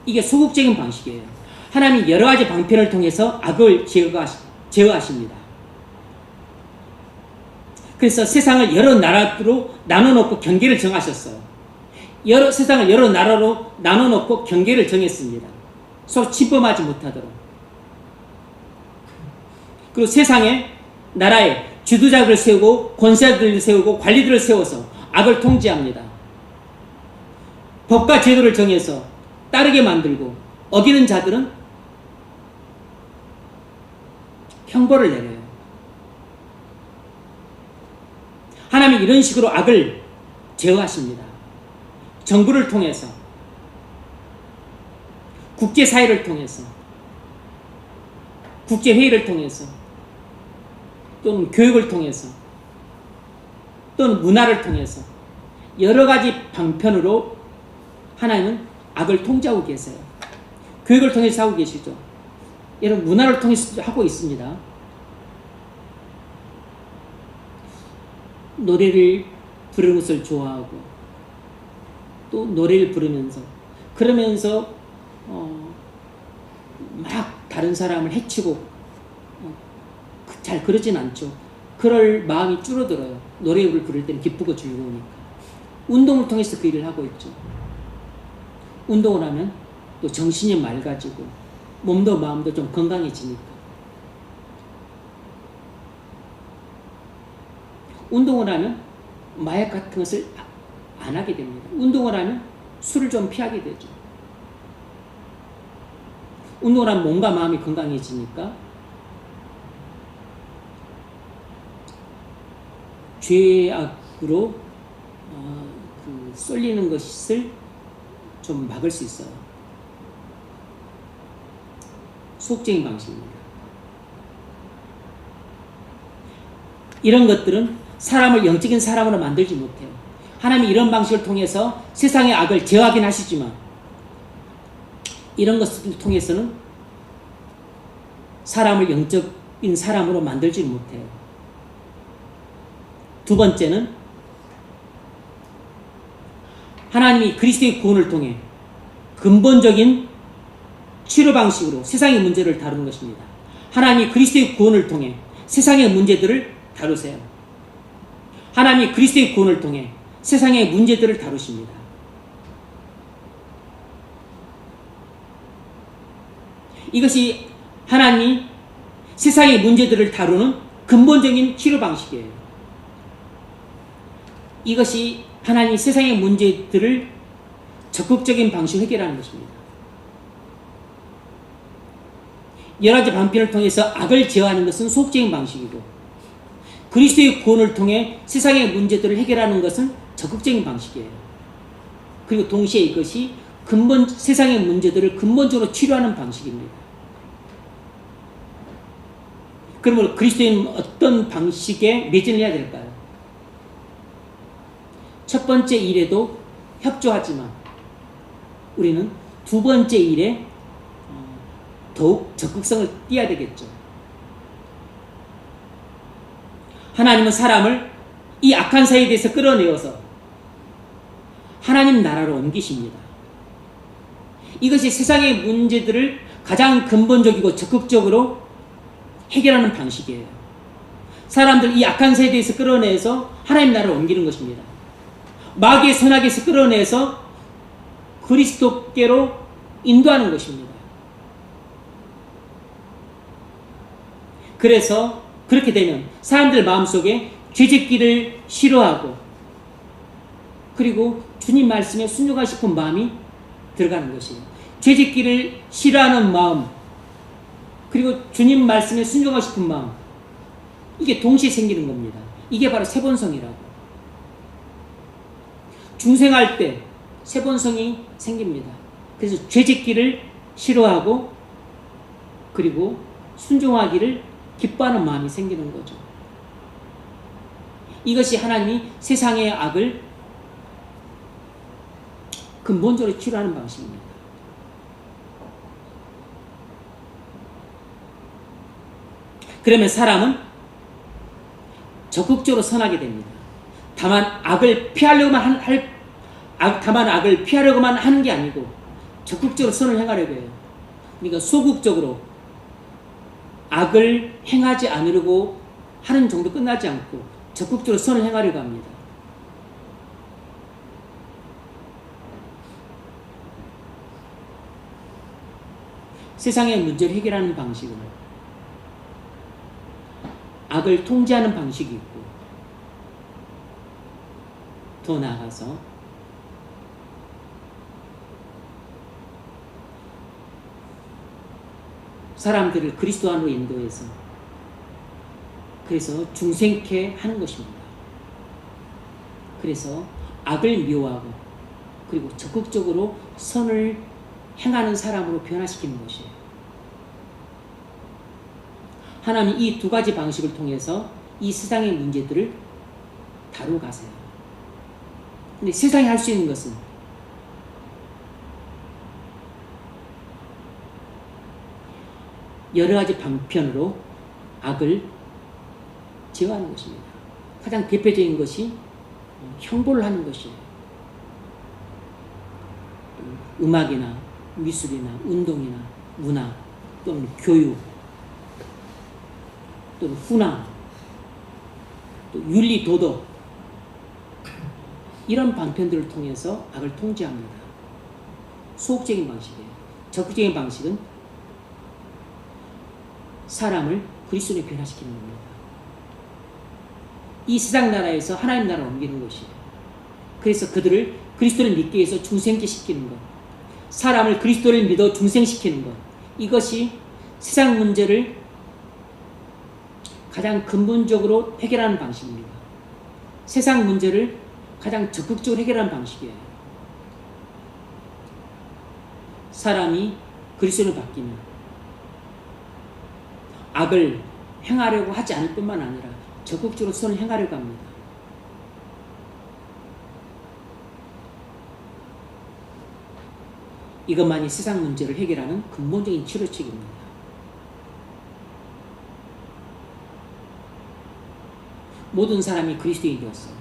이게 소극적인 방식이에요. 하나님이 여러 가지 방편을 통해서 악을 제어하십니다. 그래서 세상을 여러 나라로 나눠놓고 경계를 정하셨어요. 세상을 여러 나라로 나눠놓고 경계를 정했습니다. 서로 침범하지 못하도록. 그리고 세상에 나라에 지도자들을 세우고 권세자들을 세우고 관리들을 세워서 악을 통제합니다. 법과 제도를 정해서 따르게 만들고 어기는 자들은 형벌을 내려요. 하나님이 이런 식으로 악을 제어하십니다. 정부를 통해서, 국제사회를 통해서, 국제회의를 통해서, 또는 교육을 통해서, 또는 문화를 통해서 여러 가지 방편으로 하나님은 악을 통제하고 계세요. 교육을 통해서 하고 계시죠. 여러분, 문화를 통해서 하고 있습니다. 노래를 부르는 것을 좋아하고 또 노래를 부르면서 그러면서 막 다른 사람을 해치고 잘 그러진 않죠. 그럴 마음이 줄어들어요. 노래를 부를 때는 기쁘고 즐거우니까. 운동을 통해서 그 일을 하고 있죠. 운동을 하면 또 정신이 맑아지고 몸도 마음도 좀 건강해지니까. 운동을 하면 마약 같은 것을 안 하게 됩니다. 운동을 하면 술을 좀 피하게 되죠. 운동을 하면 몸과 마음이 건강해지니까 죄악으로 쏠리는 것을 좀 막을 수 있어요. 소극적인 방식입니다. 이런 것들은 사람을 영적인 사람으로 만들지 못해요. 하나님이 이런 방식을 통해서 세상의 악을 제어하긴 하시지만 이런 것을 통해서는 사람을 영적인 사람으로 만들지 못해요. 두 번째는 하나님이 그리스도의 구원을 통해 근본적인 치료 방식으로 세상의 문제를 다루는 것입니다. 하나님이 그리스도의 구원을 통해 세상의 문제들을 다루세요. 하나님이 그리스도의 구원을 통해 세상의 문제들을 다루십니다. 이것이 하나님이 세상의 문제들을 다루는 근본적인 치료 방식이에요. 이것이 하나님이 세상의 문제들을 적극적인 방식으로 해결하는 것입니다. 여러 가지 방편을 통해서 악을 제어하는 것은 소극적인 방식이고 그리스도의 구원을 통해 세상의 문제들을 해결하는 것은 적극적인 방식이에요. 그리고 동시에 이것이 세상의 문제들을 근본적으로 치료하는 방식입니다. 그러므로 그리스도인은 어떤 방식에 매진을 해야 될까요? 첫 번째 일에도 협조하지만 우리는 두 번째 일에 더욱 적극성을 띄어야 되겠죠. 하나님은 사람을 이 악한 사회에 대해서 끌어내어서 하나님 나라로 옮기십니다. 이것이 세상의 문제들을 가장 근본적이고 적극적으로 해결하는 방식이에요. 사람들 이 악한 사회에 대해서 끌어내서 하나님 나라로 옮기는 것입니다. 마귀의 선악에서 끌어내서 그리스도께로 인도하는 것입니다. 그래서 그렇게 되면 사람들 마음속에 죄짓기를 싫어하고 그리고 주님 말씀에 순종하고 싶은 마음이 들어가는 것이에요. 죄짓기를 싫어하는 마음 그리고 주님 말씀에 순종하고 싶은 마음 이게 동시에 생기는 겁니다. 이게 바로 세번성이라고. 중생할 때 세번성이 생깁니다. 그래서 죄짓기를 싫어하고 그리고 순종하기를 기뻐하는 마음이 생기는 거죠. 이것이 하나님이 세상의 악을 근본적으로 치료하는 방식입니다. 그러면 사람은 적극적으로 선하게 됩니다. 다만 악을 피하려고만 하는 게 아니고 적극적으로 선을 행하려고 해요. 그러니까 소극적으로 악을 행하지 않으려고 하는 정도 끝나지 않고 적극적으로 선을 행하려고 합니다. 세상의 문제를 해결하는 방식은 악을 통제하는 방식이 있고 더 나아가서 사람들을 그리스도 안으로 인도해서 그래서 중생케 하는 것입니다. 그래서 악을 미워하고 그리고 적극적으로 선을 행하는 사람으로 변화시키는 것이에요. 하나님이 이 두 가지 방식을 통해서 이 세상의 문제들을 다루어 가세요. 근데 세상이 할 수 있는 것은 여러 가지 방편으로 악을 제어하는 것입니다. 가장 대표적인 것이 형벌을 하는 것이에요. 음악이나 미술이나 운동이나 문화 또는 교육 또는 훈화 또 윤리 도덕 이런 방편들을 통해서 악을 통제합니다. 소극적인 방식이에요. 적극적인 방식은 사람을 그리스도로 변화시키는 겁니다. 이 세상 나라에서 하나님 나라로 옮기는 것이에요. 그래서 그들을 그리스도를 믿게 해서 중생케 시키는 것, 사람을 그리스도를 믿어 중생시키는 것, 이것이 세상 문제를 가장 근본적으로 해결하는 방식입니다. 세상 문제를 가장 적극적으로 해결하는 방식이에요. 사람이 그리스도를 바뀌면 악을 행하려고 하지 않을 뿐만 아니라 적극적으로 선을 행하려고 합니다. 이것만이 세상 문제를 해결하는 근본적인 치료책입니다. 모든 사람이 그리스도인이 되었어요.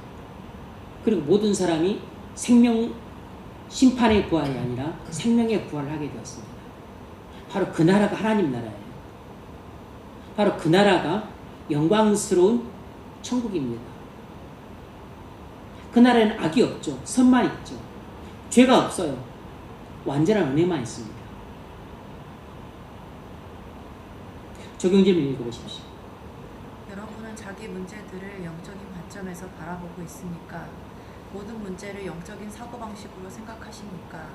그리고 모든 사람이 생명 심판의 부활이 아니라 생명의 부활을 하게 되었습니다. 바로 그 나라가 하나님 나라예요. 바로 그 나라가 영광스러운 천국입니다. 그 나라에는 악이 없죠. 선만 있죠. 죄가 없어요. 완전한 은혜만 있습니다. 적용점을 읽어보십시오. 여러분은 자기 문제들을 영적인 관점에서 바라보고 있습니까? 모든 문제를 영적인 사고방식으로 생각하십니까?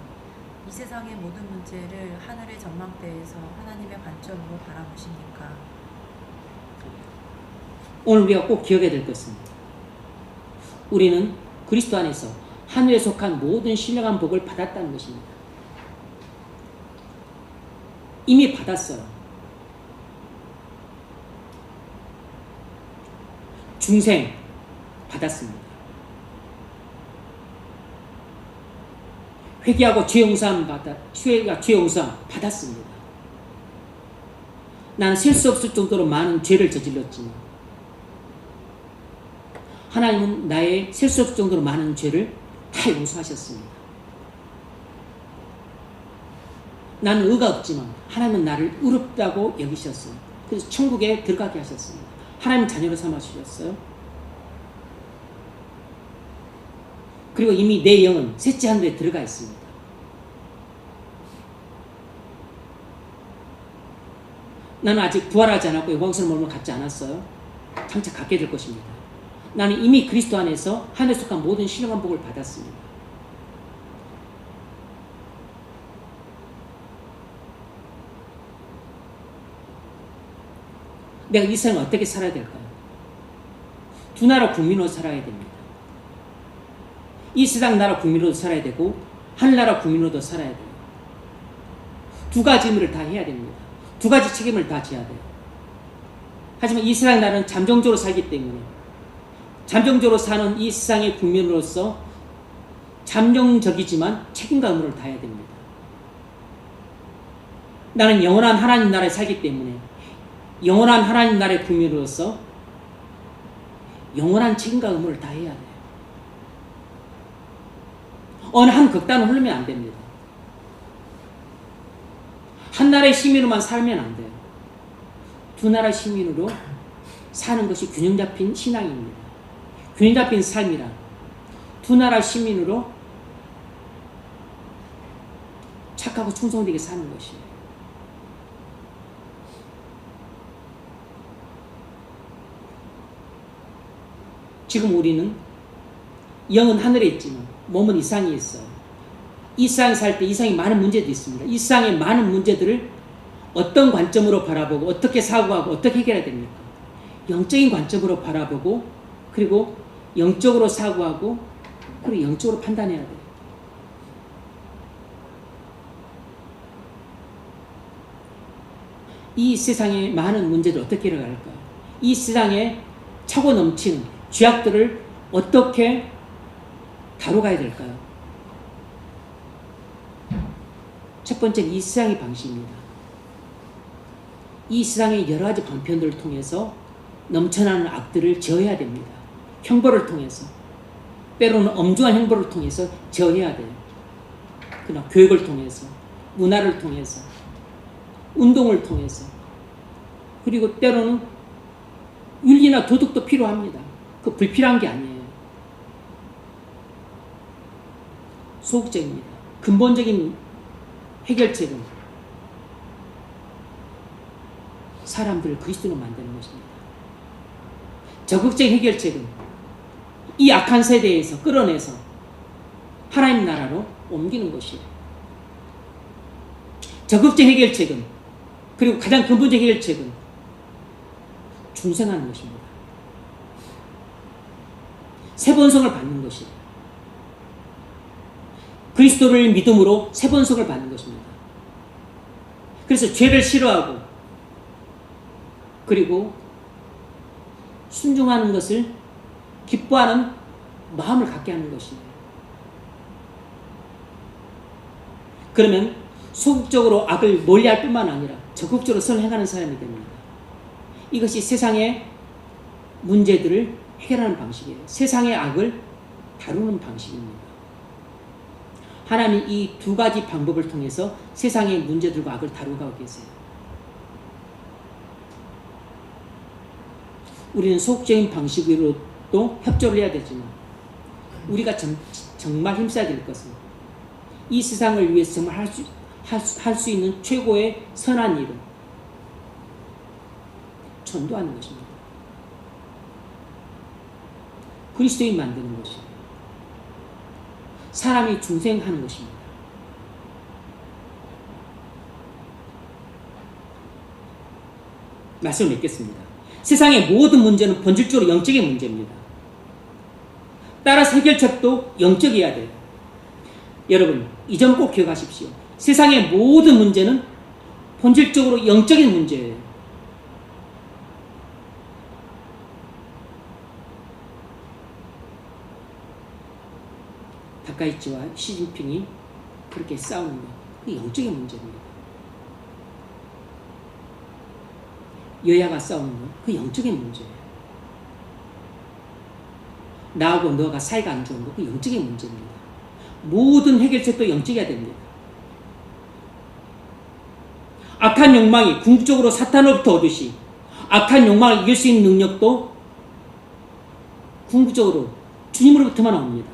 이 세상의 모든 문제를 하늘의 전망대에서 하나님의 관점으로 바라보십니까? 오늘 우리가 꼭 기억해야 될 것은 우리는 그리스도 안에서 하늘에 속한 모든 신령한 복을 받았다는 것입니다. 이미 받았어요. 중생 받았습니다. 회개하고 죄 용서함 받았습니다. 나는 셀 수 없을 정도로 많은 죄를 저질렀지만 하나님은 나의 셀 수 없을 정도로 많은 죄를 다 용서하셨습니다. 나는 의가 없지만 하나님은 나를 의롭다고 여기셨어요. 그래서 천국에 들어가게 하셨습니다. 하나님 자녀로 삼아주셨어요. 그리고 이미 내 영은 셋째 하늘에 들어가 있습니다. 나는 아직 부활하지 않았고 영광스러운 몸을 갖지 않았어요. 장차 갖게 될 것입니다. 나는 이미 그리스도 안에서 하늘에 속한 모든 신령한 복을 받았습니다. 내가 이 세상을 어떻게 살아야 될까요? 두 나라 국민으로 살아야 됩니다. 이 세상 나라 국민으로도 살아야 되고 하늘나라 국민으로도 살아야 돼요. 두 가지 의무를 다 해야 됩니다. 두 가지 책임을 다 져야 돼요. 하지만 이 세상 나라는 잠정적으로 살기 때문에 잠정적으로 사는 이 세상의 국민으로서 잠정적이지만 책임과 의무를 다해야 됩니다. 나는 영원한 하나님 나라에 살기 때문에 영원한 하나님 나라의 국민으로서 영원한 책임과 의무를 다해야 돼요. 어느 한 극단을 흐르면 안 됩니다. 한 나라의 시민으로만 살면 안 돼요. 두 나라 시민으로 사는 것이 균형 잡힌 신앙입니다. 균형 잡힌 삶이라 두 나라 시민으로 착하고 충성되게 사는 것이에요. 지금 우리는 영은 하늘에 있지만 몸은 이 세상에 있어요. 이 세상에 살 때 이 세상에 많은 문제도 있습니다. 이 세상의 많은 문제들을 어떤 관점으로 바라보고 어떻게 사고하고 어떻게 해결해야 됩니까? 영적인 관점으로 바라보고 그리고 영적으로 사고하고 그리고 영적으로 판단해야 돼요. 이 세상의 많은 문제를 어떻게 해결할까요? 이 세상에 차고 넘치는 죄악들을 어떻게 다뤄가야 될까요? 첫 번째는 이 세상의 방식입니다. 이 세상의 여러 가지 방편들을 통해서 넘쳐나는 악들을 제어해야 됩니다. 형벌을 통해서 때로는 엄중한 형벌을 통해서 제어해야 돼요. 그러나 교육을 통해서 문화를 통해서 운동을 통해서 그리고 때로는 윤리나 도덕도 필요합니다. 그 불필요한 게 아니에요. 소극적입니다. 근본적인 해결책은 사람들을 그리스도로 만드는 것입니다. 적극적인 해결책은 이 악한 세대에서 끌어내서 하나님 나라로 옮기는 것이에요. 적극적인 해결책은 그리고 가장 근본적인 해결책은 중생하는 것입니다. 새 번성을 받는 것이에요. 그리스도를 믿음으로 새 번성을 받는 것입니다. 그래서 죄를 싫어하고 그리고 순종하는 것을 기뻐하는 마음을 갖게 하는 것이에요. 그러면 소극적으로 악을 멀리할 뿐만 아니라 적극적으로 선을 행하는 사람이 됩니다. 이것이 세상의 문제들을 해결하는 방식이에요. 세상의 악을 다루는 방식입니다. 하나님이 이 두 가지 방법을 통해서 세상의 문제들과 악을 다루고 계세요. 우리는 소극적인 방식으로도 협조를 해야 되지만 우리가 정말 힘써야 될 것은 이 세상을 위해서 정말 할 수 있는 최고의 선한 일은 전도하는 것입니다. 그리스도인 만드는 것입니다. 사람이 중생하는 것입니다. 말씀을 맺겠습니다. 세상의 모든 문제는 본질적으로 영적인 문제입니다. 따라서 해결책도 영적이어야 돼요. 여러분, 이 점 꼭 기억하십시오. 세상의 모든 문제는 본질적으로 영적인 문제예요. 다카이치와 시진핑이 그렇게 싸우는 것, 그게 영적인 문제입니다. 여야가 싸우는 것, 그게 영적인 문제예요. 나하고 너가 사이가 안 좋은 것, 그게 영적인 문제입니다. 모든 해결책도 영적이어야 됩니다. 악한 욕망이 궁극적으로 사탄으로부터 오듯이 악한 욕망을 이길 수 있는 능력도 궁극적으로 주님으로부터만 옵니다.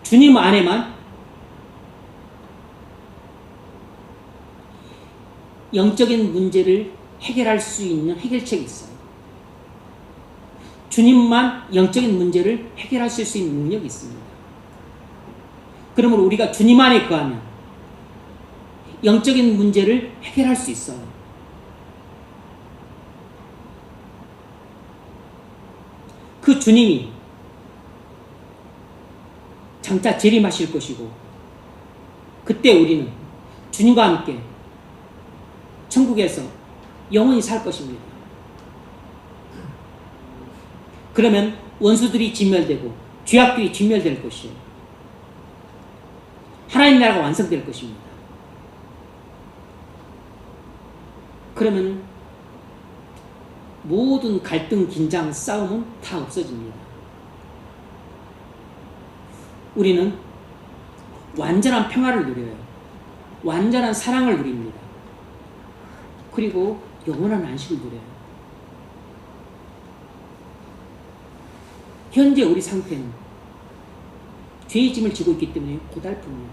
주님 안에만 영적인 문제를 해결할 수 있는 해결책이 있어요. 주님만 영적인 문제를 해결하실 수 있는 능력이 있습니다. 그러므로 우리가 주님 안에 거하면 영적인 문제를 해결할 수 있어요. 그 주님이 장차 재림하실 것이고 그때 우리는 주님과 함께 천국에서 영원히 살 것입니다. 그러면 원수들이 진멸되고 죄악들이 진멸될 것이에요. 하나님 나라가 완성될 것입니다. 그러면 모든 갈등, 긴장, 싸움은 다 없어집니다. 우리는 완전한 평화를 누려요. 완전한 사랑을 누립니다. 그리고 영원한 안식을 누려요. 현재 우리 상태는 죄의 짐을 지고 있기 때문에 고달픕니다.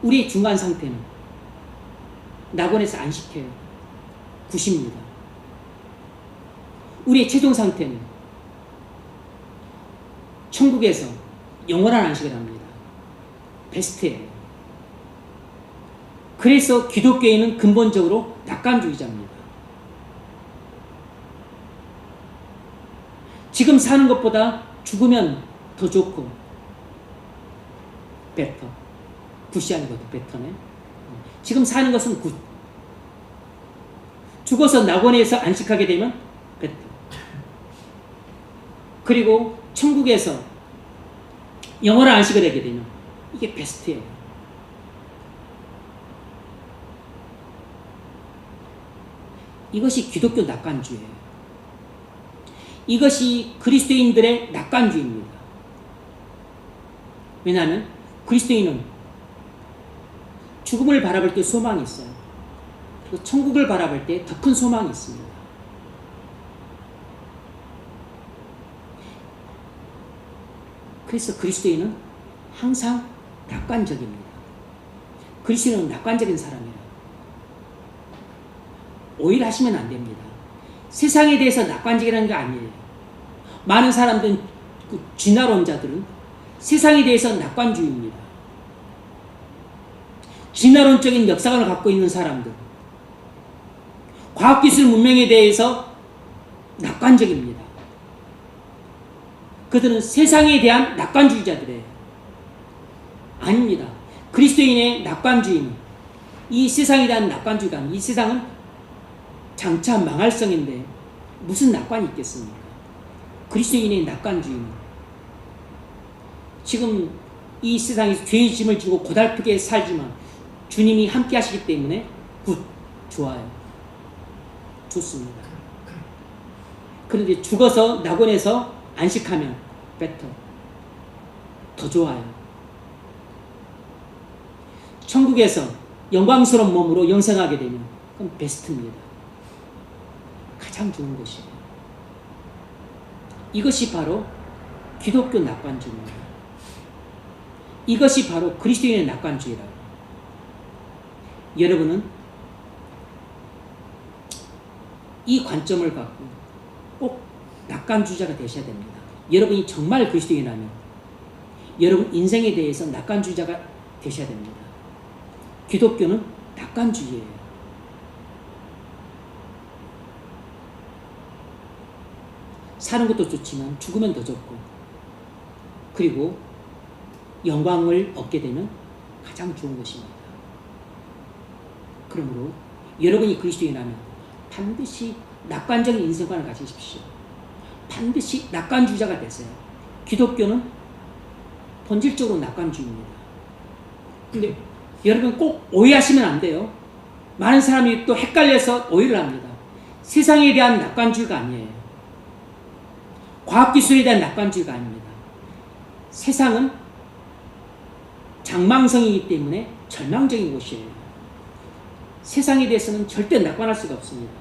우리의 중간 상태는 낙원에서 안식해요. 굿입니다. 우리의 최종 상태는 천국에서 영원한 안식을 합니다. 베스트예요. 그래서 기독교인은 근본적으로 낙관주의자입니다. 지금 사는 것보다 죽으면 더 좋고 베터. 굿이 아니고 베터네. 지금 사는 것은 굿. 죽어서 낙원에서 안식하게 되면 베터. 그리고 천국에서 영원한 안식을 하게 되면 이게 베스트예요. 이것이 기독교 낙관주의예요. 이것이 그리스도인들의 낙관주의입니다. 왜냐하면 그리스도인은 죽음을 바라볼 때 소망이 있어요. 그리고 천국을 바라볼 때 더 큰 소망이 있습니다. 그래서 그리스도인은 항상 낙관적입니다. 그리스도인은 낙관적인 사람이에요. 오해하시면 안 됩니다. 세상에 대해서 낙관적이라는 게 아니에요. 많은 사람들은, 진화론자들은 세상에 대해서 낙관주의입니다. 진화론적인 역사관을 갖고 있는 사람들, 과학기술 문명에 대해서 낙관적입니다. 그들은 세상에 대한 낙관주의자들이에요. 아닙니다. 그리스도인의 낙관주의는 이 세상에 대한 낙관주의가 아닙니다. 이 세상은 장차 망할 성인데 무슨 낙관이 있겠습니까? 그리스도인의 낙관주의는 지금 이 세상에서 죄의 짐을 지고 고달프게 살지만 주님이 함께 하시기 때문에 굿, 좋아요. 좋습니다. 그런데 죽어서 낙원에서 안식하면 better, 더 좋아요. 천국에서 영광스러운 몸으로 영생하게 되면 그건 베스트입니다. 가장 좋은 것이에요. 이것이 바로 기독교 낙관주의입니다. 이것이 바로 그리스도인의 낙관주의라고. 여러분은 이 관점을 갖고 꼭 낙관주의자가 되셔야 됩니다. 여러분이 정말 그리스도인이라면 여러분 인생에 대해서 낙관주의자가 되셔야 됩니다. 기독교는 낙관주의예요. 사는 것도 좋지만 죽으면 더 좋고, 그리고 영광을 얻게 되면 가장 좋은 것입니다. 그러므로 여러분이 그리스도인이라면 반드시 낙관적인 인생관을 가지십시오. 반드시 낙관주의자가 되세요. 기독교는 본질적으로 낙관주의입니다. 근데 여러분 꼭 오해하시면 안 돼요. 많은 사람이 또 헷갈려서 오해를 합니다. 세상에 대한 낙관주의가 아니에요. 과학기술에 대한 낙관주의가 아닙니다. 세상은 장망성이기 때문에 절망적인 곳이에요. 세상에 대해서는 절대 낙관할 수가 없습니다.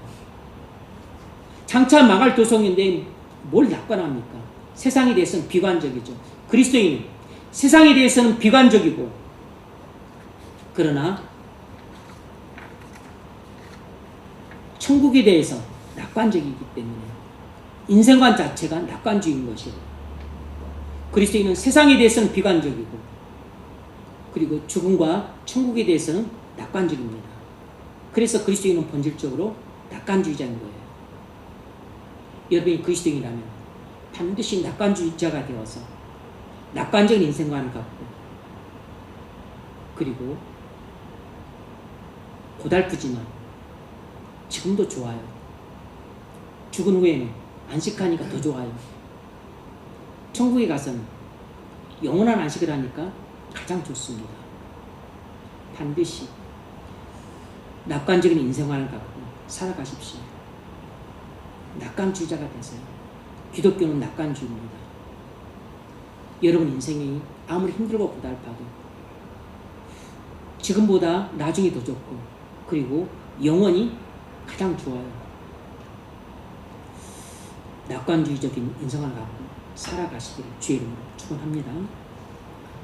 장차 망할 도성인데 뭘 낙관합니까? 세상에 대해서는 비관적이죠. 그리스도인은 세상에 대해서는 비관적이고, 그러나 천국에 대해서 낙관적이기 때문에 인생관 자체가 낙관주의인 것이에요. 그리스도인은 세상에 대해서는 비관적이고, 그리고 죽음과 천국에 대해서는 낙관적입니다. 그래서 그리스도인은 본질적으로 낙관주의자인 거예요. 여러분이 그리스도인이라면 반드시 낙관주의자가 되어서 낙관적인 인생관을 갖고 그리고 고달프지만 지금도 좋아요. 죽은 후에는 안식하니까 더 좋아요. 천국에 가서는 영원한 안식을 하니까 가장 좋습니다. 반드시 낙관적인 인생관을 갖고 살아가십시오. 낙관주의자가 되세요. 기독교는 낙관주의입니다. 여러분 인생이 아무리 힘들고 고달파도 지금보다 나중이 더 좋고 그리고 영원히 가장 좋아요. 낙관주의적인 인생관을 갖고 살아가시기를 주의 이름으로 축원합니다.